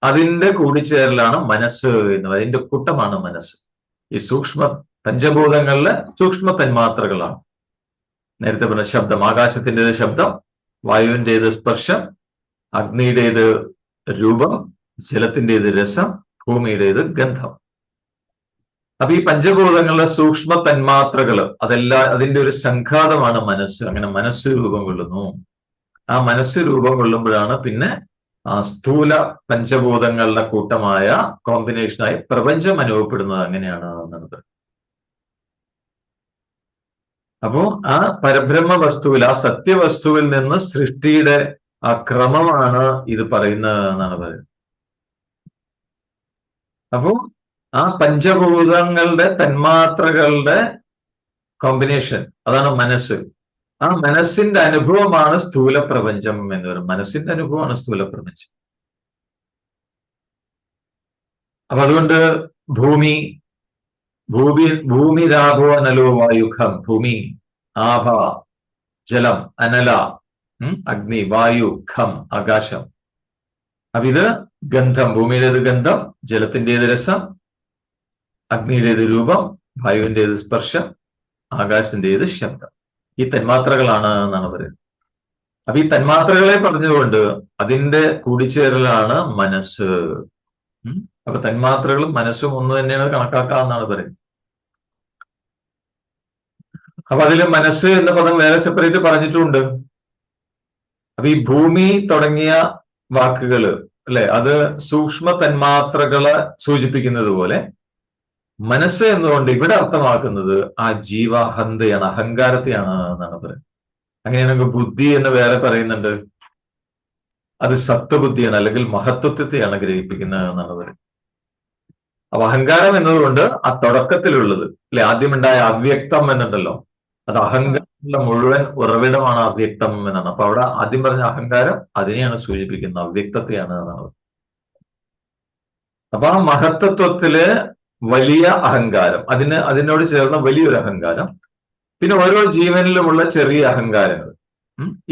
അതിന്റെ കൂടിച്ചേരലാണ് മനസ്സ് എന്ന് പറയുന്നത്. അതിന്റെ കൂട്ടമാണ് മനസ്സ്. ഈ സൂക്ഷ്മ പഞ്ചഭൂതങ്ങളിലെ സൂക്ഷ്മ തന്മാത്രകളാണ്. നേരത്തെ പറഞ്ഞ ശബ്ദം, ആകാശത്തിൻ്റെത് ശബ്ദം, വായുവിൻ്റെത് സ്പർശം, അഗ്നിയുടേത് രൂപം, ജലത്തിൻ്റെത് രസം, ഭൂമിയുടേത് ഗന്ധം. അപ്പൊ ഈ പഞ്ചഭൂതങ്ങളുടെ സൂക്ഷ്മ തന്മാത്രകള് അതെല്ലാം, അതിന്റെ ഒരു സംഘാതമാണ് മനസ്സ്. അങ്ങനെ മനസ്സ് രൂപം കൊള്ളുന്നു. ആ മനസ്സ് രൂപം കൊള്ളുമ്പോഴാണ് പിന്നെ ആ സ്ഥൂല പഞ്ചഭൂതങ്ങളുടെ കൂട്ടമായ കോമ്പിനേഷനായി പ്രപഞ്ചം അനുഭവപ്പെടുന്നത്. അങ്ങനെയാണ് എന്നുള്ളത്. അപ്പോ ആ പരബ്രഹ്മ വസ്തുവിൽ, ആ സത്യവസ്തുവിൽ നിന്ന് സൃഷ്ടിയുടെ ആ ക്രമമാണ് ഇത് പറയുന്നത് എന്നാണ് പറയുന്നത്. അപ്പോ ആ പഞ്ചഭൂതങ്ങളുടെ തന്മാത്രകളുടെ കോമ്പിനേഷൻ, അതാണ് മനസ്സ്. ആ മനസ്സിന്റെ അനുഭവമാണ് സ്ഥൂല പ്രപഞ്ചം എന്ന് പറയുന്നത്. മനസ്സിന്റെ അനുഭവമാണ് സ്ഥൂല പ്രപഞ്ചം. അപ്പൊ അതുകൊണ്ട് ഭൂമിരാഭോ അനലോ വായുഖം, ഭൂമി, ആഭ, ജലം, അനല, അഗ്നി, വായു, ഖം, ആകാശം. അപ്പൊ ഇത് ഗന്ധം, ഭൂമിയുടേത് ഗന്ധം, ജലത്തിൻ്റെത് രസം, അഗ്നിയുടേത് രൂപം, വായുവിൻ്റെത് സ്പർശം, ആകാശത്തിൻ്റെത് ശബ്ദം. ഈ തന്മാത്രകളാണ് എന്നാണ് പറയുന്നത്. അപ്പൊ ഈ തന്മാത്രകളെ പറഞ്ഞുകൊണ്ട് അതിന്റെ കൂടിച്ചേരലാണ് മനസ്സ്. അപ്പൊ തന്മാത്രകളും മനസ്സും ഒന്ന് തന്നെയാണ് കണക്കാക്കാമെന്നാണ് പറയുന്നത്. അപ്പൊ അതില് മനസ്സ് എന്ന പദം വേറെ സെപ്പറേറ്റ് പറഞ്ഞിട്ടുണ്ട്. അപ്പൊ ഈ ഭൂമി തുടങ്ങിയ വാക്കുകള്, അല്ലെ, അത് സൂക്ഷ്മ തന്മാത്രകളെ സൂചിപ്പിക്കുന്നത് പോലെ മനസ്സ് എന്നുകൊണ്ട് ഇവിടെ അർത്ഥമാക്കുന്നത് ആ ജീവാഹന്തയാണ്, അഹങ്കാരത്തെയാണ് എന്നാണ് പറയുന്നത്. അങ്ങനെയാണെങ്കിൽ ബുദ്ധി എന്ന് വേറെ പറയുന്നുണ്ട്. അത് സത്വബുദ്ധിയാണ്, അല്ലെങ്കിൽ മഹത്വത്വത്തെയാണ് ഗ്രഹിപ്പിക്കുന്നത് എന്നാണ് പറയുന്നത്. അപ്പൊ അഹങ്കാരം എന്നതുകൊണ്ട് ആ തുടക്കത്തിലുള്ളത്, അല്ലെ, ആദ്യമുണ്ടായ അവ്യക്തം എന്നുണ്ടല്ലോ, അത് അഹങ്കാരത്തിന്റെ മുഴുവൻ ഉറവിടമാണ് അവ്യക്തം എന്നാണ്. അപ്പൊ അവിടെ ആദ്യം പറഞ്ഞ അഹങ്കാരം അതിനെയാണ് സൂചിപ്പിക്കുന്നത്, അവ്യക്തത്തെയാണ് എന്നാണ്. അപ്പൊ ആ മഹത്തത്വത്തില് വലിയ അഹങ്കാരം, അതിനോട് ചേർന്ന വലിയൊരു അഹങ്കാരം, പിന്നെ ഓരോ ജീവനിലുമുള്ള ചെറിയ അഹങ്കാരങ്ങൾ,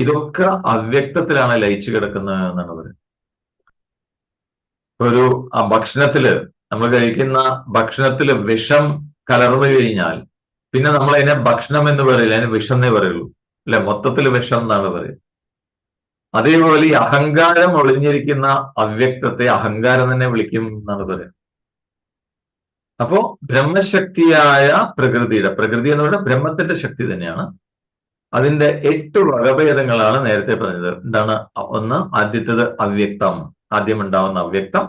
ഇതൊക്കെ അവ്യക്തത്തിലാണ് ലയിച്ചു കിടക്കുന്നത് എന്നാണ് പറയുന്നത്. ഒരു ഭക്ഷണത്തില്, നമ്മൾ കഴിക്കുന്ന ഭക്ഷണത്തില് വിഷം കലർന്നു കഴിഞ്ഞാൽ പിന്നെ നമ്മൾ അതിനെ ഭക്ഷണം എന്ന് പറയില്ല, അതിന് വിഷം എന്നേ പറയുള്ളൂ, അല്ലെ, മൊത്തത്തിൽ വിഷം എന്നാണ് പറയുന്നത്. അതേപോലെ ഈ അഹങ്കാരം ഒളിഞ്ഞിരിക്കുന്ന അവ്യക്തത്തെ അഹങ്കാരം തന്നെ വിളിക്കും എന്നാണ് പറയുന്നത്. അപ്പോ ബ്രഹ്മശക്തിയായ പ്രകൃതി എന്ന് പറയുന്നത് ബ്രഹ്മത്തിന്റെ ശക്തി തന്നെയാണ്. അതിന്റെ 8 വകഭേദങ്ങളാണ് നേരത്തെ പറഞ്ഞത്. എന്താണ്? ഒന്ന്, ആദ്യത്തേത് അവ്യക്തം, ആദ്യം ഉണ്ടാവുന്ന അവ്യക്തം,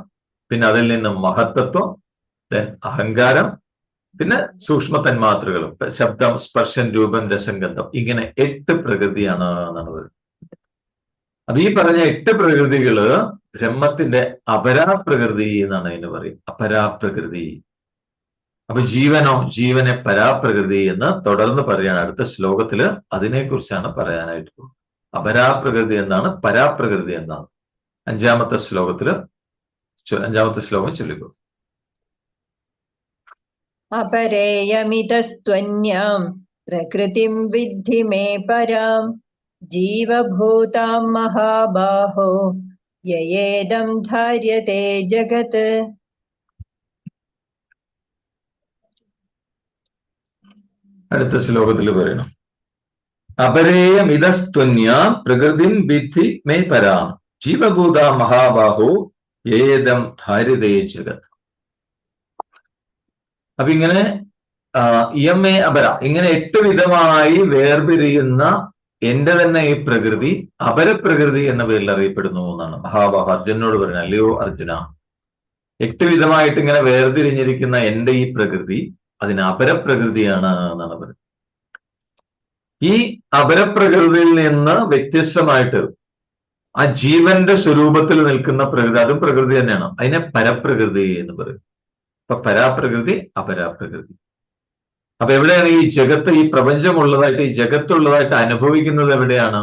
പിന്നെ അതിൽ നിന്ന് മഹത്തത്വം, അഹങ്കാരം, പിന്നെ സൂക്ഷ്മ തന്മാത്രകളും, ശബ്ദം, സ്പർശം, രൂപം, രസം, ഗന്ധം, ഇങ്ങനെ 8 പ്രകൃതിയാണ് എന്നാണ് പറയുന്നത്. അപ്പൊ ഈ പറഞ്ഞ 8 പ്രകൃതികള് ബ്രഹ്മത്തിന്റെ അപരാപ്രകൃതി എന്നാണ് അതിന് പറയും, അപരാപ്രകൃതി. അപ്പൊ ജീവനെ പരാപ്രകൃതി എന്ന് തുടർന്ന് പറയാണ് അടുത്ത ശ്ലോകത്തില്. അതിനെക്കുറിച്ചാണ് പറയാനായിട്ട് പോകുന്നത്. അപരാപ്രകൃതി എന്നാണ്, പരാപ്രകൃതി എന്നാണ്. 5ാമത്തെ ശ്ലോകത്തില്, 5ാമത്തെ ശ്ലോകം ചൊല്ലിക്കോ. അപരേയമിതസ്ത്വന്യാം പ്രകൃതിം വിദ്ധി മേ പരാം ജീവഭൂതാം മഹാബാഹോ യേദം ധാര്യതേ ജഗത്. അടുത്ത ശ്ലോകത്തിൽ പറയണം, അപരേയമിതസ്ത്വന്യാം പ്രകൃതിം വിദ്ധി മേ പരാം ജീവഭൂത മഹാബാഹോ യേദം ധാര്യതേ ജഗത്. അപ്പൊ ഇങ്ങനെ ഇയമേ അപര, ഇങ്ങനെ 8 വിധമായി വേർപിരിയുന്ന എന്റെ തന്നെ ഈ പ്രകൃതി അപരപ്രകൃതി എന്ന പേരിൽ അറിയപ്പെടുന്നു എന്നാണ് മഹാബാഹു അർജുനോട് പറയുന്നത്. അല്ലയോ അർജുന, 8 വിധമായിട്ട് ഇങ്ങനെ വേർതിരിഞ്ഞിരിക്കുന്ന എന്റെ ഈ പ്രകൃതി അതിന് അപരപ്രകൃതിയാണ് എന്നാണ് പറയുന്നത്. ഈ അപരപ്രകൃതിയിൽ നിന്ന് വ്യത്യസ്തമായിട്ട് ആ ജീവന്റെ സ്വരൂപത്തിൽ നിൽക്കുന്ന പ്രകൃതി, അതും പ്രകൃതി തന്നെയാണ്. അതിനെ പരപ്രകൃതി എന്ന് പറയും. അപ്പൊ പരാപ്രകൃതി, അപരാപ്രകൃതി. അപ്പൊ എവിടെയാണ് ഈ ജഗത്ത്, ഈ പ്രപഞ്ചമുള്ളതായിട്ട്, ഈ ജഗത്തുള്ളതായിട്ട് അനുഭവിക്കുന്നത് എവിടെയാണ്?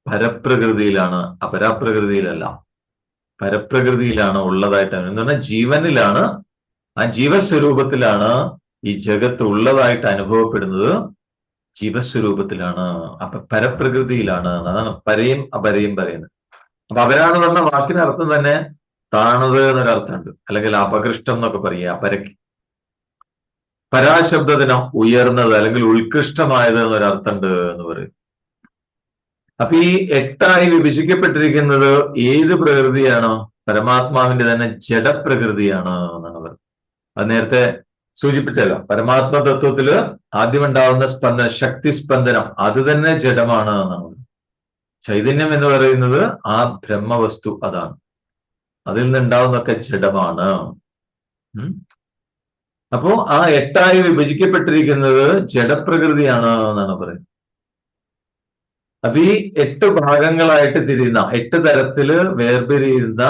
പരപ്രകൃതിയിലാണ്, അപരാപ്രകൃതിയിലല്ല. പരപ്രകൃതിയിലാണ് ഉള്ളതായിട്ട്. എന്ന് പറഞ്ഞാൽ ജീവനിലാണ്, ആ ജീവസ്വരൂപത്തിലാണ് ഈ ജഗത്ത് ഉള്ളതായിട്ട് അനുഭവപ്പെടുന്നത്. ജീവസ്വരൂപത്തിലാണ്, അപ്പൊ പരപ്രകൃതിയിലാണ്. അതാണ് പരയും അപരയും പറയുന്നത്. അപ്പൊ അപരാന്ന് പറഞ്ഞ വാക്കിന് അർത്ഥം തന്നെ താണത് എന്നൊരർത്ഥമുണ്ട്, അല്ലെങ്കിൽ അപകൃഷ്ടം എന്നൊക്കെ പറയുക. അപരക്ക് പരാശബ്ദത്തിന് ഉയർന്നത് അല്ലെങ്കിൽ ഉത്കൃഷ്ടമായത് എന്നൊരർത്ഥമുണ്ട് എന്ന് പറയും. അപ്പൊ ഈ 8ആയി വിഭജിക്കപ്പെട്ടിരിക്കുന്നത് ഏത് പ്രകൃതിയാണോ? പരമാത്മാവിന്റെ തന്നെ ജഡപ്രകൃതിയാണ് എന്നാണ് പറയുന്നത്. അത് നേരത്തെ സൂചിപ്പിച്ചല്ലോ. പരമാത്മ തത്വത്തില് ആദ്യം ഉണ്ടാവുന്ന സ്പന്ദനം, ശക്തി സ്പന്ദനം, അത് തന്നെ ജഡമാണ് എന്നാണ്. ചൈതന്യം എന്ന് പറയുന്നത് ആ ബ്രഹ്മവസ്തു, അതാണ്. അതിൽ നിന്നുണ്ടാവുന്നൊക്കെ ജഡമാണ്. അപ്പോ ആ 8ആയി വിഭജിക്കപ്പെട്ടിരിക്കുന്നത് ജഡപ്രകൃതിയാണ് എന്നാണ് പറയുന്നത്. അപ്പൊ ഈ 8 ഭാഗങ്ങളായിട്ട് തിരിയുന്ന, 8 തരത്തില് വേർപിരിയുന്ന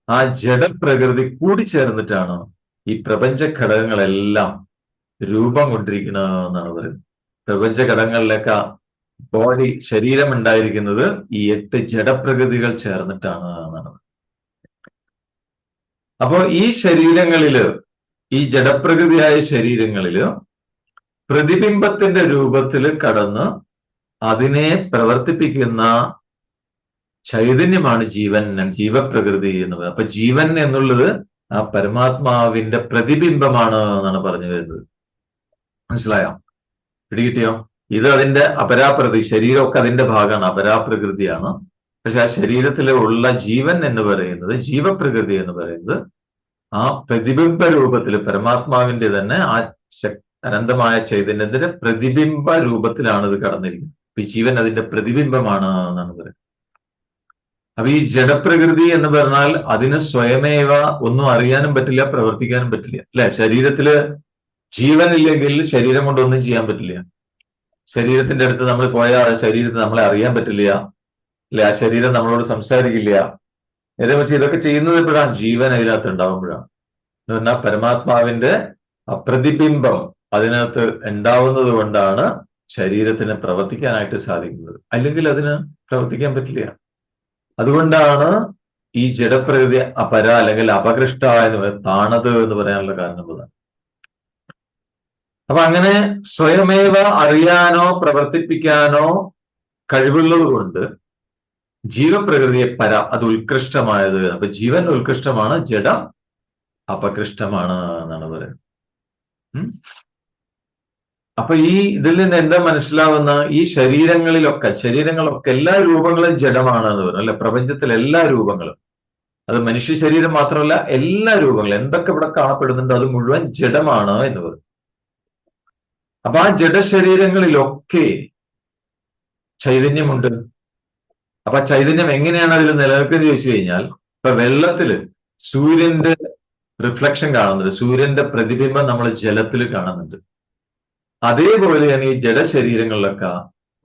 ആ ജഡപ്രകൃതി കൂടിച്ചേർന്നിട്ടാണ് ഈ പ്രപഞ്ച ഘടകങ്ങളെല്ലാം രൂപം കൊണ്ടിരിക്കുന്നത് എന്നാണ് പറയുന്നത്. പ്രപഞ്ച ഘടകങ്ങളിലൊക്കെ ബോഡി, ശരീരം ഉണ്ടായിരിക്കുന്നത് ഈ 8 ജഡപ്രകൃതികൾ ചേർന്നിട്ടാണ് എന്നാണ്. അപ്പോ ഈ ശരീരങ്ങളില്, ഈ ജഡപ്രകൃതിയായ ശരീരങ്ങളില് പ്രതിബിംബത്തിന്റെ രൂപത്തിൽ കടന്ന് അതിനെ പ്രവർത്തിപ്പിക്കുന്ന ചൈതന്യമാണ് ജീവൻ, ജീവപ്രകൃതി എന്ന് പറയുന്നത്. അപ്പൊ ജീവൻ എന്നുള്ളത് ആ പരമാത്മാവിന്റെ പ്രതിബിംബമാണ് എന്നാണ് പറഞ്ഞു വരുന്നത്. മനസ്സിലായോ? പിടികിട്ടിയോ? ഇത് അതിന്റെ അപരാപ്രകൃതി, ശരീരമൊക്കെ അതിന്റെ ഭാഗമാണ്, അപരാപ്രകൃതിയാണ്. പക്ഷെ ആ ശരീരത്തിൽ ഉള്ള ജീവൻ എന്ന് പറയുന്നത്, ജീവപ്രകൃതി എന്ന് പറയുന്നത് ആ പ്രതിബിംബ രൂപത്തിൽ പരമാത്മാവിന്റെ തന്നെ ആ അനന്തമായ ചൈതന്യത്തിന്റെ പ്രതിബിംബ രൂപത്തിലാണ് ഇത് കടന്നിരിക്കുന്നത്. ഈ ജീവൻ അതിന്റെ പ്രതിബിംബമാണ് എന്നാണ് പറയുന്നത്. അപ്പൊ ഈ ജഡപ്രകൃതി എന്ന് പറഞ്ഞാൽ അതിന് സ്വയമേവ ഒന്നും അറിയാനും പറ്റില്ല, പ്രവർത്തിക്കാനും പറ്റില്ല, അല്ലെ? ശരീരത്തില് ജീവനില്ലെങ്കിൽ ശരീരം കൊണ്ടൊന്നും ചെയ്യാൻ പറ്റില്ല. ശരീരത്തിന്റെ അടുത്ത് നമ്മൾ പോയാൽ ശരീരത്തിൽ നമ്മളെ അറിയാൻ പറ്റില്ല, അല്ലെ? ആ ശരീരം നമ്മളോട് സംസാരിക്കില്ല. നേരെ വെച്ച് ഇതൊക്കെ ചെയ്യുന്നത് എപ്പോഴാണ്? ജീവൻ അതിനകത്ത് ഉണ്ടാവുമ്പോഴാണ്. എന്ന് പറഞ്ഞാൽ പരമാത്മാവിന്റെ പ്രതിബിംബം അതിനകത്ത് ഉണ്ടാവുന്നത് കൊണ്ടാണ് ശരീരത്തിന് പ്രവർത്തിക്കാനായിട്ട് സാധിക്കുന്നത്. അല്ലെങ്കിൽ അതിന് പ്രവർത്തിക്കാൻ പറ്റില്ല. അതുകൊണ്ടാണ് ഈ ജഡപ്രകൃതി അപര അല്ലെങ്കിൽ അപകൃഷ്ട എന്ന് പറയുന്നത്, താണത് എന്ന് പറയാനുള്ള കാരണം അതാണ്. അപ്പൊ അങ്ങനെ സ്വയമേവ അറിയാനോ പ്രവർത്തിപ്പിക്കാനോ കഴിവുള്ളത് കൊണ്ട് ജീവപ്രകൃതിയെ പര, അത് ഉത്കൃഷ്ടമായത്. അപ്പൊ ജീവൻ ഉത്കൃഷ്ടമാണ്, ജഡം അപകൃഷ്ടമാണ് എന്നാണ് പറയുന്നത്. അപ്പൊ ഈ ഇതിൽ നിന്ന് എന്താ മനസ്സിലാവുന്ന? ഈ ശരീരങ്ങളൊക്കെ എല്ലാ രൂപങ്ങളും ജഡമാണ് എന്ന് പറയുന്നത്, അല്ലെ? പ്രപഞ്ചത്തിലെ എല്ലാ രൂപങ്ങളും, അത് മനുഷ്യ ശരീരം മാത്രമല്ല, എല്ലാ രൂപങ്ങളും എന്തൊക്കെ ഇവിടെ കാണപ്പെടുന്നുണ്ടോ അത് മുഴുവൻ ജഡമാണ് എന്ന് പറയും. അപ്പൊ ആ ജഡശരീരങ്ങളിലൊക്കെ ചൈതന്യമുണ്ട്. അപ്പൊ ചൈതന്യം എങ്ങനെയാണ് അതിൽ നിലനിൽക്കുന്നത് ചോദിച്ചു കഴിഞ്ഞാൽ, ഇപ്പൊ വെള്ളത്തില് സൂര്യന്റെ റിഫ്ലക്ഷൻ കാണുന്നുണ്ട്, സൂര്യന്റെ പ്രതിബിംബം നമ്മൾ ജലത്തിൽ കാണുന്നുണ്ട്. അതേപോലെയാണ് ഈ ജഡശരീരങ്ങളിലൊക്കെ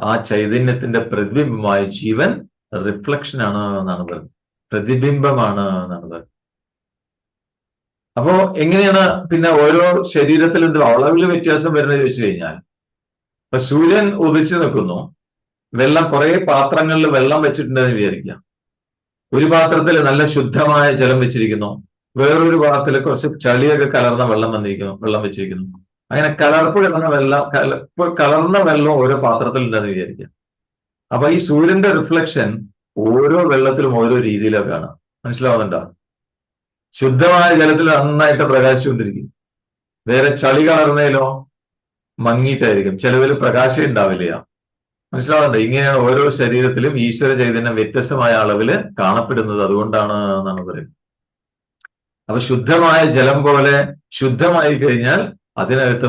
ആ ചൈതന്യത്തിന്റെ പ്രതിബിംബമായ ജീവൻ റിഫ്ലക്ഷൻ ആണ് എന്നാണ് പറയുന്നത്, പ്രതിബിംബമാണ് എന്നാണ് പറയുന്നത്. അപ്പോ എങ്ങനെയാണ് പിന്നെ ഓരോ ശരീരത്തിൽ എന്ത് അളവിൽ വ്യത്യാസം വരുന്നത് ചോദിച്ചു കഴിഞ്ഞാൽ, ഇപ്പൊ സൂര്യൻ ഉദിച്ചു നിൽക്കുന്നു, വെള്ളം, കുറെ പാത്രങ്ങളിൽ വെള്ളം വെച്ചിട്ടുണ്ടെന്ന് വിചാരിക്കുക. ഒരു പാത്രത്തിൽ നല്ല ശുദ്ധമായ ജലം വെച്ചിരിക്കുന്നു, വേറൊരു പാത്രത്തിൽ കുറച്ച് ചളിയൊക്കെ കലർന്ന വെള്ളം വെച്ചിരിക്കുന്നു. അങ്ങനെ കലർന്ന വെള്ളം ഓരോ പാത്രത്തിൽ ഉണ്ടെന്ന് വിചാരിക്കുക. അപ്പൊ ഈ സൂര്യന്റെ റിഫ്ലക്ഷൻ ഓരോ വെള്ളത്തിലും ഓരോ രീതിയിലൊക്കെ കാണാം. മനസ്സിലാവുന്നുണ്ടോ? ശുദ്ധമായ ജലത്തിൽ നന്നായിട്ട് പ്രകാശിച്ചുകൊണ്ടിരിക്കും, വേറെ ചളി കലർന്നതിലോ മങ്ങിയിട്ടായിരിക്കും, ചിലവിൽ പ്രകാശം ഉണ്ടാവില്ല. മനസ്സിലാവുന്നുണ്ടോ? ഇങ്ങനെയാണ് ഓരോ ശരീരത്തിലും ഈശ്വര ചൈതന്യം വ്യത്യസ്തമായ അളവില് കാണപ്പെടുന്നത്. അതുകൊണ്ടാണ് എന്നാണ് പറയുന്നത്. അപ്പൊ ശുദ്ധമായ ജലം പോലെ ശുദ്ധമായി കഴിഞ്ഞാൽ അതിനകത്ത്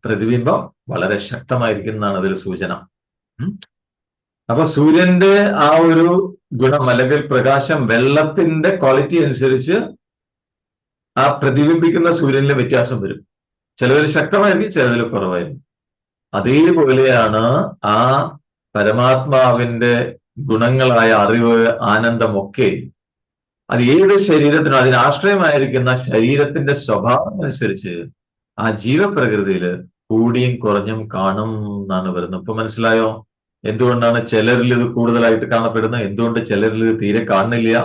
പ്രതിബിംബം വളരെ ശക്തമായിരിക്കും എന്നാണ് അതിൽ സൂചന. അപ്പൊ സൂര്യന്റെ ആ ഒരു ഗുണം അല്ലെങ്കിൽ പ്രകാശം വെള്ളത്തിന്റെ ക്വാളിറ്റി അനുസരിച്ച് ആ പ്രതിബിംബിക്കുന്ന സൂര്യനിലെ വ്യത്യാസം വരും. ചിലതിൽ ശക്തമായിരിക്കും, ചിലതിൽ കുറവായിരിക്കും. അതേപോലെയാണ് ആ പരമാത്മാവിന്റെ ഗുണങ്ങളായ അറിവ്, ആനന്ദമൊക്കെ അത് ഏത് ശരീരത്തിനും അതിനാശ്രയമായിരിക്കുന്ന ശരീരത്തിന്റെ സ്വഭാവം അനുസരിച്ച് ആ ജീവപ്രകൃതിയിൽ കൂടിയും കുറഞ്ഞും കാണും എന്നാണ് വരുന്നത്. ഇപ്പൊ മനസ്സിലായോ എന്തുകൊണ്ടാണ് ചിലരിൽ ഇത് കൂടുതലായിട്ട് കാണപ്പെടുന്നത്, എന്തുകൊണ്ട് ചിലരിൽ ഇത് തീരെ കാണുന്നില്ല,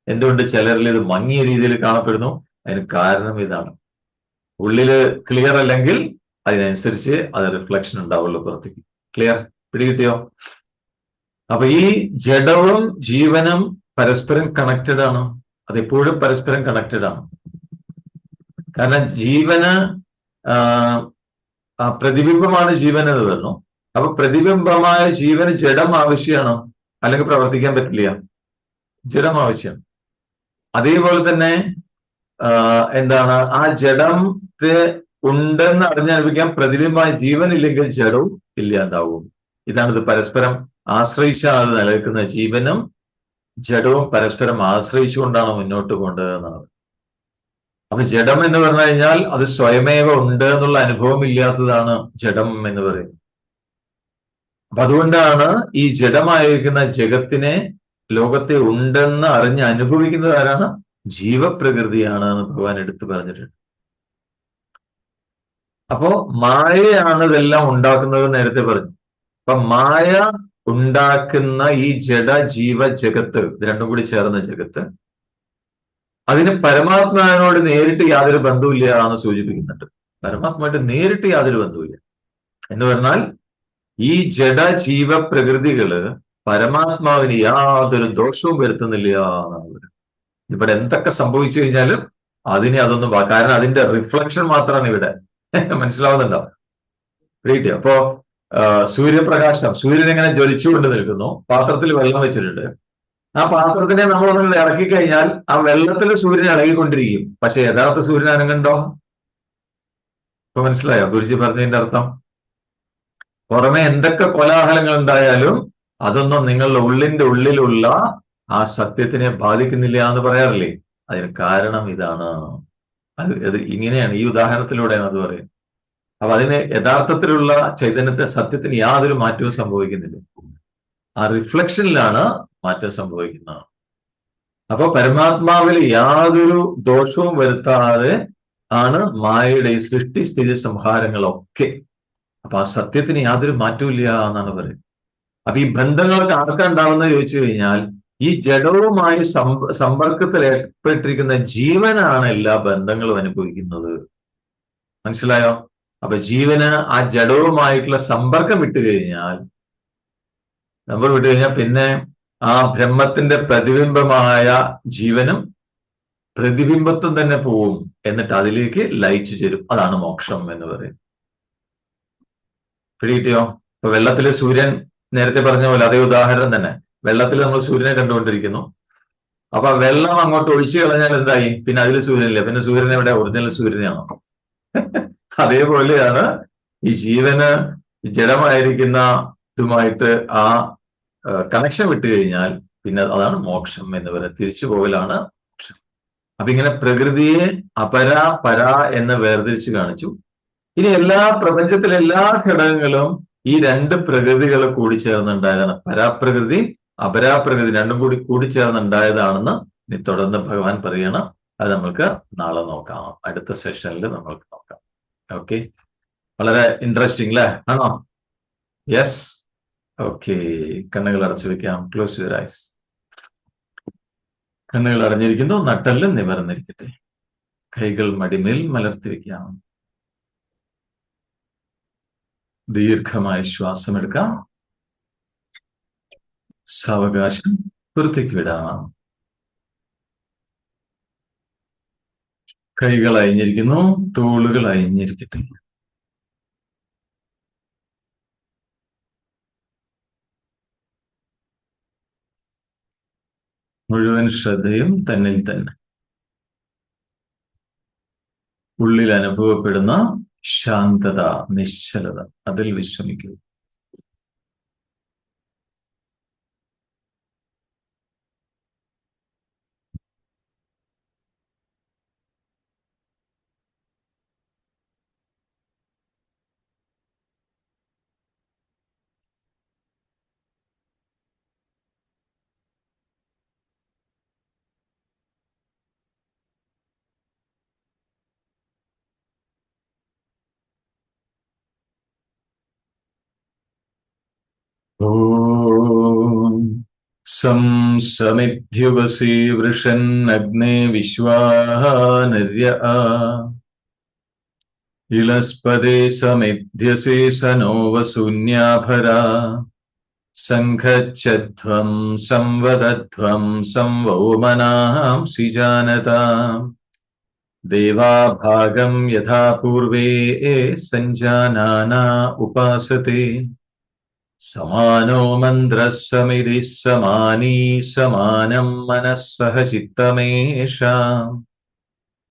എന്തുകൊണ്ട് ചിലരിൽ ഇത് മങ്ങിയ രീതിയിൽ കാണപ്പെടുന്നു? അതിന് കാരണം ഇതാണ്. ഉള്ളില് ക്ലിയർ അല്ലെങ്കിൽ അതിനനുസരിച്ച് അത് റിഫ്ലക്ഷൻ ഉണ്ടാവുള്ളൂ പുറത്തേക്ക്. ക്ലിയർ? പിടികിട്ടിയോ? അപ്പൊ ഈ ജഡവും ജീവനും പരസ്പരം കണക്റ്റഡ് ആണ്. അതെപ്പോഴും പരസ്പരം കണക്റ്റഡ് ആണ്. കാരണം ജീവന് പ്രതിബിംബമാണ് ജീവൻ എന്ന് പറഞ്ഞു. അപ്പൊ പ്രതിബിംബമായ ജീവന് ജഡം ആവശ്യമാണ്, അല്ലെങ്കിൽ പ്രവർത്തിക്കാൻ പറ്റില്ല. ജഡം ആവശ്യമാണ്. അതേപോലെ തന്നെ എന്താണ്, ആ ജഡത്തെ ഉണ്ടെന്ന് അറിഞ്ഞനുഭവിക്കാൻ പ്രതിബിംബമായ ജീവൻ ഇല്ലെങ്കിൽ ജഡവും ഇല്ലാതാവും. ഇതാണിത്. പരസ്പരം ആശ്രയിച്ചാണ് നിലനിൽക്കുന്ന. ജീവനും ജഡവും പരസ്പരം ആശ്രയിച്ചുകൊണ്ടാണ് മുന്നോട്ട് കൊണ്ടുവരുന്നത്. അപ്പൊ ജഡം എന്ന് പറഞ്ഞു കഴിഞ്ഞാൽ അത് സ്വയമേവ ഉണ്ട് എന്നുള്ള അനുഭവം ഇല്ലാത്തതാണ് ജഡം എന്ന് പറയുന്നത്. അപ്പൊ അതുകൊണ്ടാണ് ഈ ജഡമായിരിക്കുന്ന ജഗത്തിനെ, ലോകത്തെ ഉണ്ടെന്ന് അറിഞ്ഞ് അനുഭവിക്കുന്നത് ആരാണ്? ജീവപ്രകൃതിയാണ് എന്ന് ഭഗവാൻ എടുത്തു പറഞ്ഞിട്ടുണ്ട്. അപ്പോ മായയാണ് ഇതെല്ലാം ഉണ്ടാക്കുന്നത് നേരത്തെ പറഞ്ഞു. അപ്പൊ മായ ഉണ്ടാക്കുന്ന ഈ ജഡ ജീവ ജഗത്ത്, ഇത് രണ്ടും കൂടി ചേർന്ന ജഗത്ത്, അതിന് പരമാത്മാവിനോട് നേരിട്ട് യാതൊരു ബന്ധവുമില്ല എന്ന് സൂചിപ്പിക്കുന്നുണ്ട്. പരമാത്മാവായിട്ട് നേരിട്ട് യാതൊരു ബന്ധവുമില്ല എന്ന് പറഞ്ഞാൽ ഈ ജഡ ജീവ പ്രകൃതികള് പരമാത്മാവിന് യാതൊരു ദോഷവും വരുത്തുന്നില്ല എന്നാണ്. ഇവിടെ എന്തൊക്കെ സംഭവിച്ചു കഴിഞ്ഞാലും അതിനെ അതൊന്നും, കാരണം അതിന്റെ റിഫ്ലക്ഷൻ മാത്രമാണ് ഇവിടെ. മനസ്സിലാവുന്നുണ്ടോ? റൈറ്റ്. അപ്പോ സൂര്യപ്രകാശം, സൂര്യൻ എങ്ങനെ ജ്വലിച്ചുകൊണ്ട് നിൽക്കുന്നു, പാത്രത്തിൽ വെള്ളം വെച്ചിട്ടുണ്ട്. ആ പാത്രത്തിനെ നമ്മളൊന്ന് ഇറക്കി കഴിഞ്ഞാൽ ആ വെള്ളത്തിൽ സൂര്യൻ ഇളകിക്കൊണ്ടിരിക്കും. പക്ഷെ യഥാർത്ഥ സൂര്യൻ അനങ്ങുണ്ടോ? ഇപ്പൊ മനസ്സിലായോ ഗുരുജി പറഞ്ഞതിന്റെ അർത്ഥം? പുറമെ എന്തൊക്കെ കോലാഹലങ്ങൾ ഉണ്ടായാലും അതൊന്നും നിങ്ങളുടെ ഉള്ളിന്റെ ഉള്ളിലുള്ള ആ സത്യത്തിനെ ബാധിക്കുന്നില്ല എന്ന് പറയാറില്ലേ? അതിന് കാരണം ഇതാണ്. അത് ഇങ്ങനെയാണ്, ഈ ഉദാഹരണത്തിലൂടെയാണ് അത് പറയുന്നത്. അപ്പൊ അതിന് യഥാർത്ഥത്തിലുള്ള ചൈതന്യത്തെ, സത്യത്തിന് യാതൊരു മാറ്റവും സംഭവിക്കുന്നില്ല. ആ റിഫ്ലക്ഷനിലാണ് മാറ്റം സംഭവിക്കുന്നത്. അപ്പൊ പരമാത്മാവിൽ യാതൊരു ദോഷവും വരുത്താതെ ആണ് മായയുടെ ഈ സൃഷ്ടി സ്ഥിതി സംഹാരങ്ങളൊക്കെ. അപ്പൊ ആ സത്യത്തിന് യാതൊരു മാറ്റവും ഇല്ല എന്നാണ് പറയുന്നത്. അപ്പൊ ഈ ബന്ധങ്ങളൊക്കെ ആർക്കുണ്ടാവുന്നത് ചോദിച്ചു കഴിഞ്ഞാൽ ഈ ജഡവുമായി സമ്പർക്കത്തിൽ ഏർപ്പെട്ടിരിക്കുന്ന ജീവനാണ് എല്ലാ ബന്ധങ്ങളും അനുഭവിക്കുന്നത്. മനസ്സിലായോ? അപ്പൊ ജീവന് ആ ജഡവുമായിട്ടുള്ള സമ്പർക്കം വിട്ടുകഴിഞ്ഞാൽ, പിന്നെ ആ ബ്രഹ്മത്തിന്റെ പ്രതിബിംബമായ ജീവനും പ്രതിബിംബത്വം തന്നെ പോവും. എന്നിട്ട് അതിലേക്ക് ലയിച്ചു ചേരും. അതാണ് മോക്ഷം എന്ന് പറയുന്നത്. പിടികിട്ടിയോ? ഇപ്പൊ വെള്ളത്തിലെ സൂര്യൻ, നേരത്തെ പറഞ്ഞ പോലെ അതേ ഉദാഹരണം തന്നെ. വെള്ളത്തിൽ നമ്മൾ സൂര്യനെ കണ്ടുകൊണ്ടിരിക്കുന്നു. അപ്പൊ വെള്ളം അങ്ങോട്ട് ഒഴിച്ചു കളഞ്ഞാൽ എന്തായി? പിന്നെ അതിൽ സൂര്യനില്ല. പിന്നെ സൂര്യൻ എവിടെ? ഒറിജിനൽ സൂര്യനാണോ? അതേപോലെയാണ് ഈ ജീവന് ജഡമായിരിക്കുന്ന ഇതുമായിട്ട് ആ കണക്ഷൻ വിട്ടുകഴിഞ്ഞാൽ പിന്നെ അതാണ് മോക്ഷം എന്ന് പറയുന്നത്. തിരിച്ചു പോകലാണ് മോക്ഷം. അപ്പൊ ഇങ്ങനെ പ്രകൃതിയെ അപര പര എന്ന് വേർതിരിച്ച് കാണിച്ചു. ഇനി എല്ലാ പ്രപഞ്ചത്തിലെ എല്ലാ ഘടകങ്ങളും ഈ രണ്ട് പ്രകൃതികൾ കൂടിച്ചേർന്നുണ്ടായതാണ്. പരാപ്രകൃതി അപരാപ്രകൃതി രണ്ടും കൂടി കൂടിച്ചേർന്നുണ്ടായതാണെന്ന് ഇനി തുടർന്ന് ഭഗവാൻ പറയണം. അത് നമ്മൾക്ക് നാളെ നോക്കാം, അടുത്ത സെഷനിൽ നമ്മൾക്ക് നോക്കാം. ഓക്കെ, വളരെ ഇൻട്രസ്റ്റിംഗ് അല്ലേ? ആണോ? യെസ്. ഓക്കെ, കണ്ണുകൾ അടച്ചു വെക്കാം. Close your eyes. കണ്ണുകൾ അടഞ്ഞിരിക്കുന്നു, നട്ടെല്ല് നിവർന്നിരിക്കട്ടെ. കൈകൾ മടിമേൽ മലർത്തി വെക്കാം. ദീർഘമായ ശ്വാസം എടുക്കാം. സാവകാശം പുറത്തേക്ക് വിടാം. കൈകൾ അയഞ്ഞിരിക്കുന്നു, തോളുകൾ അയഞ്ഞിരിക്കട്ടെ. മുഴുവൻ ശ്രദ്ധയും തന്നിൽ തന്നെ. ഉള്ളിൽ അനുഭവപ്പെടുന്ന ശാന്തത, നിശ്ചലത, അതിൽ വിശ്രമിക്കൂ. ഓം സം സമിദ്ധ്യുവസി വൃഷന്നഗ്നേ വിശ്വാനര്യ ഇളസ്പദേ സമിധ്യസേ സനോ വസൂന്യാഭരാ സംഘച്ഛധ്വം സംവദധ്വം സംവോമനാംസി ജാനതാം ദേവാഭാഗം യഥാ പൂർവേ സഞ്ജാനാനാ ഉപാസത്തെ സമാനോ മന്ത്രഃ സമിതിഃ സമാനീ സമാനം മനഃ സഹ ചിത്തമേഷാം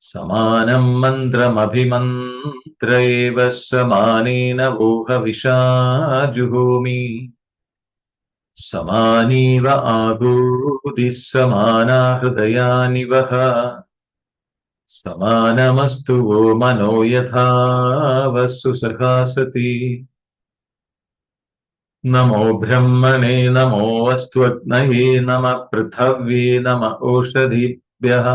സമാനം മന്ത്രമഭിമന്ത്ര ഏവ സമാനേന വോഹവിഷാ ജുഹോമി സമാനീവ ആഹൂതിഃ സമാനാ ഹൃദയാനി വഹ സമാനമസ്തു വോ മനോ യഥാ വസ്സു സഹാസതി നമോ ബ്രഹ്മണേ നമോ അസ്ത്വഗ്നയേ നമഃ പൃഥവ്യേ നമഃ ഓഷധീഭ്യഃ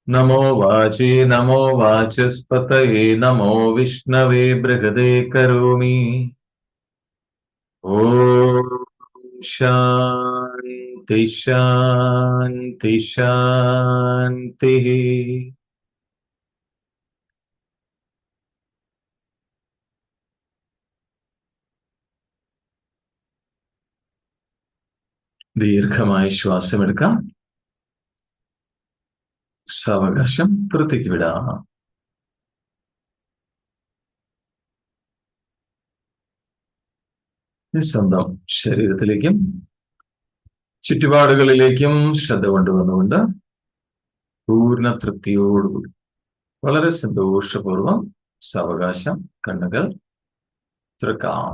നമോ വാചേ നമോ വാചസ്പതയേ നമോ വിഷ്ണവേ ബൃഹദേ കരോമി. ഓം ശാന്തി ശാന്തി ശാന്തി. ദീർഘമായി ശ്വാസമെടുക്കാം. സാവകാശം പുറത്തേക്ക് വിടാം. സ്വന്തം ശരീരത്തിലേക്കും ചുറ്റുപാടുകളിലേക്കും ശ്രദ്ധ കൊണ്ടുവന്നുകൊണ്ട് പൂർണ്ണ തൃപ്തിയോടുകൂടി വളരെ സന്തോഷപൂർവം സാവകാശം കണ്ണുകൾ തുറക്കാം.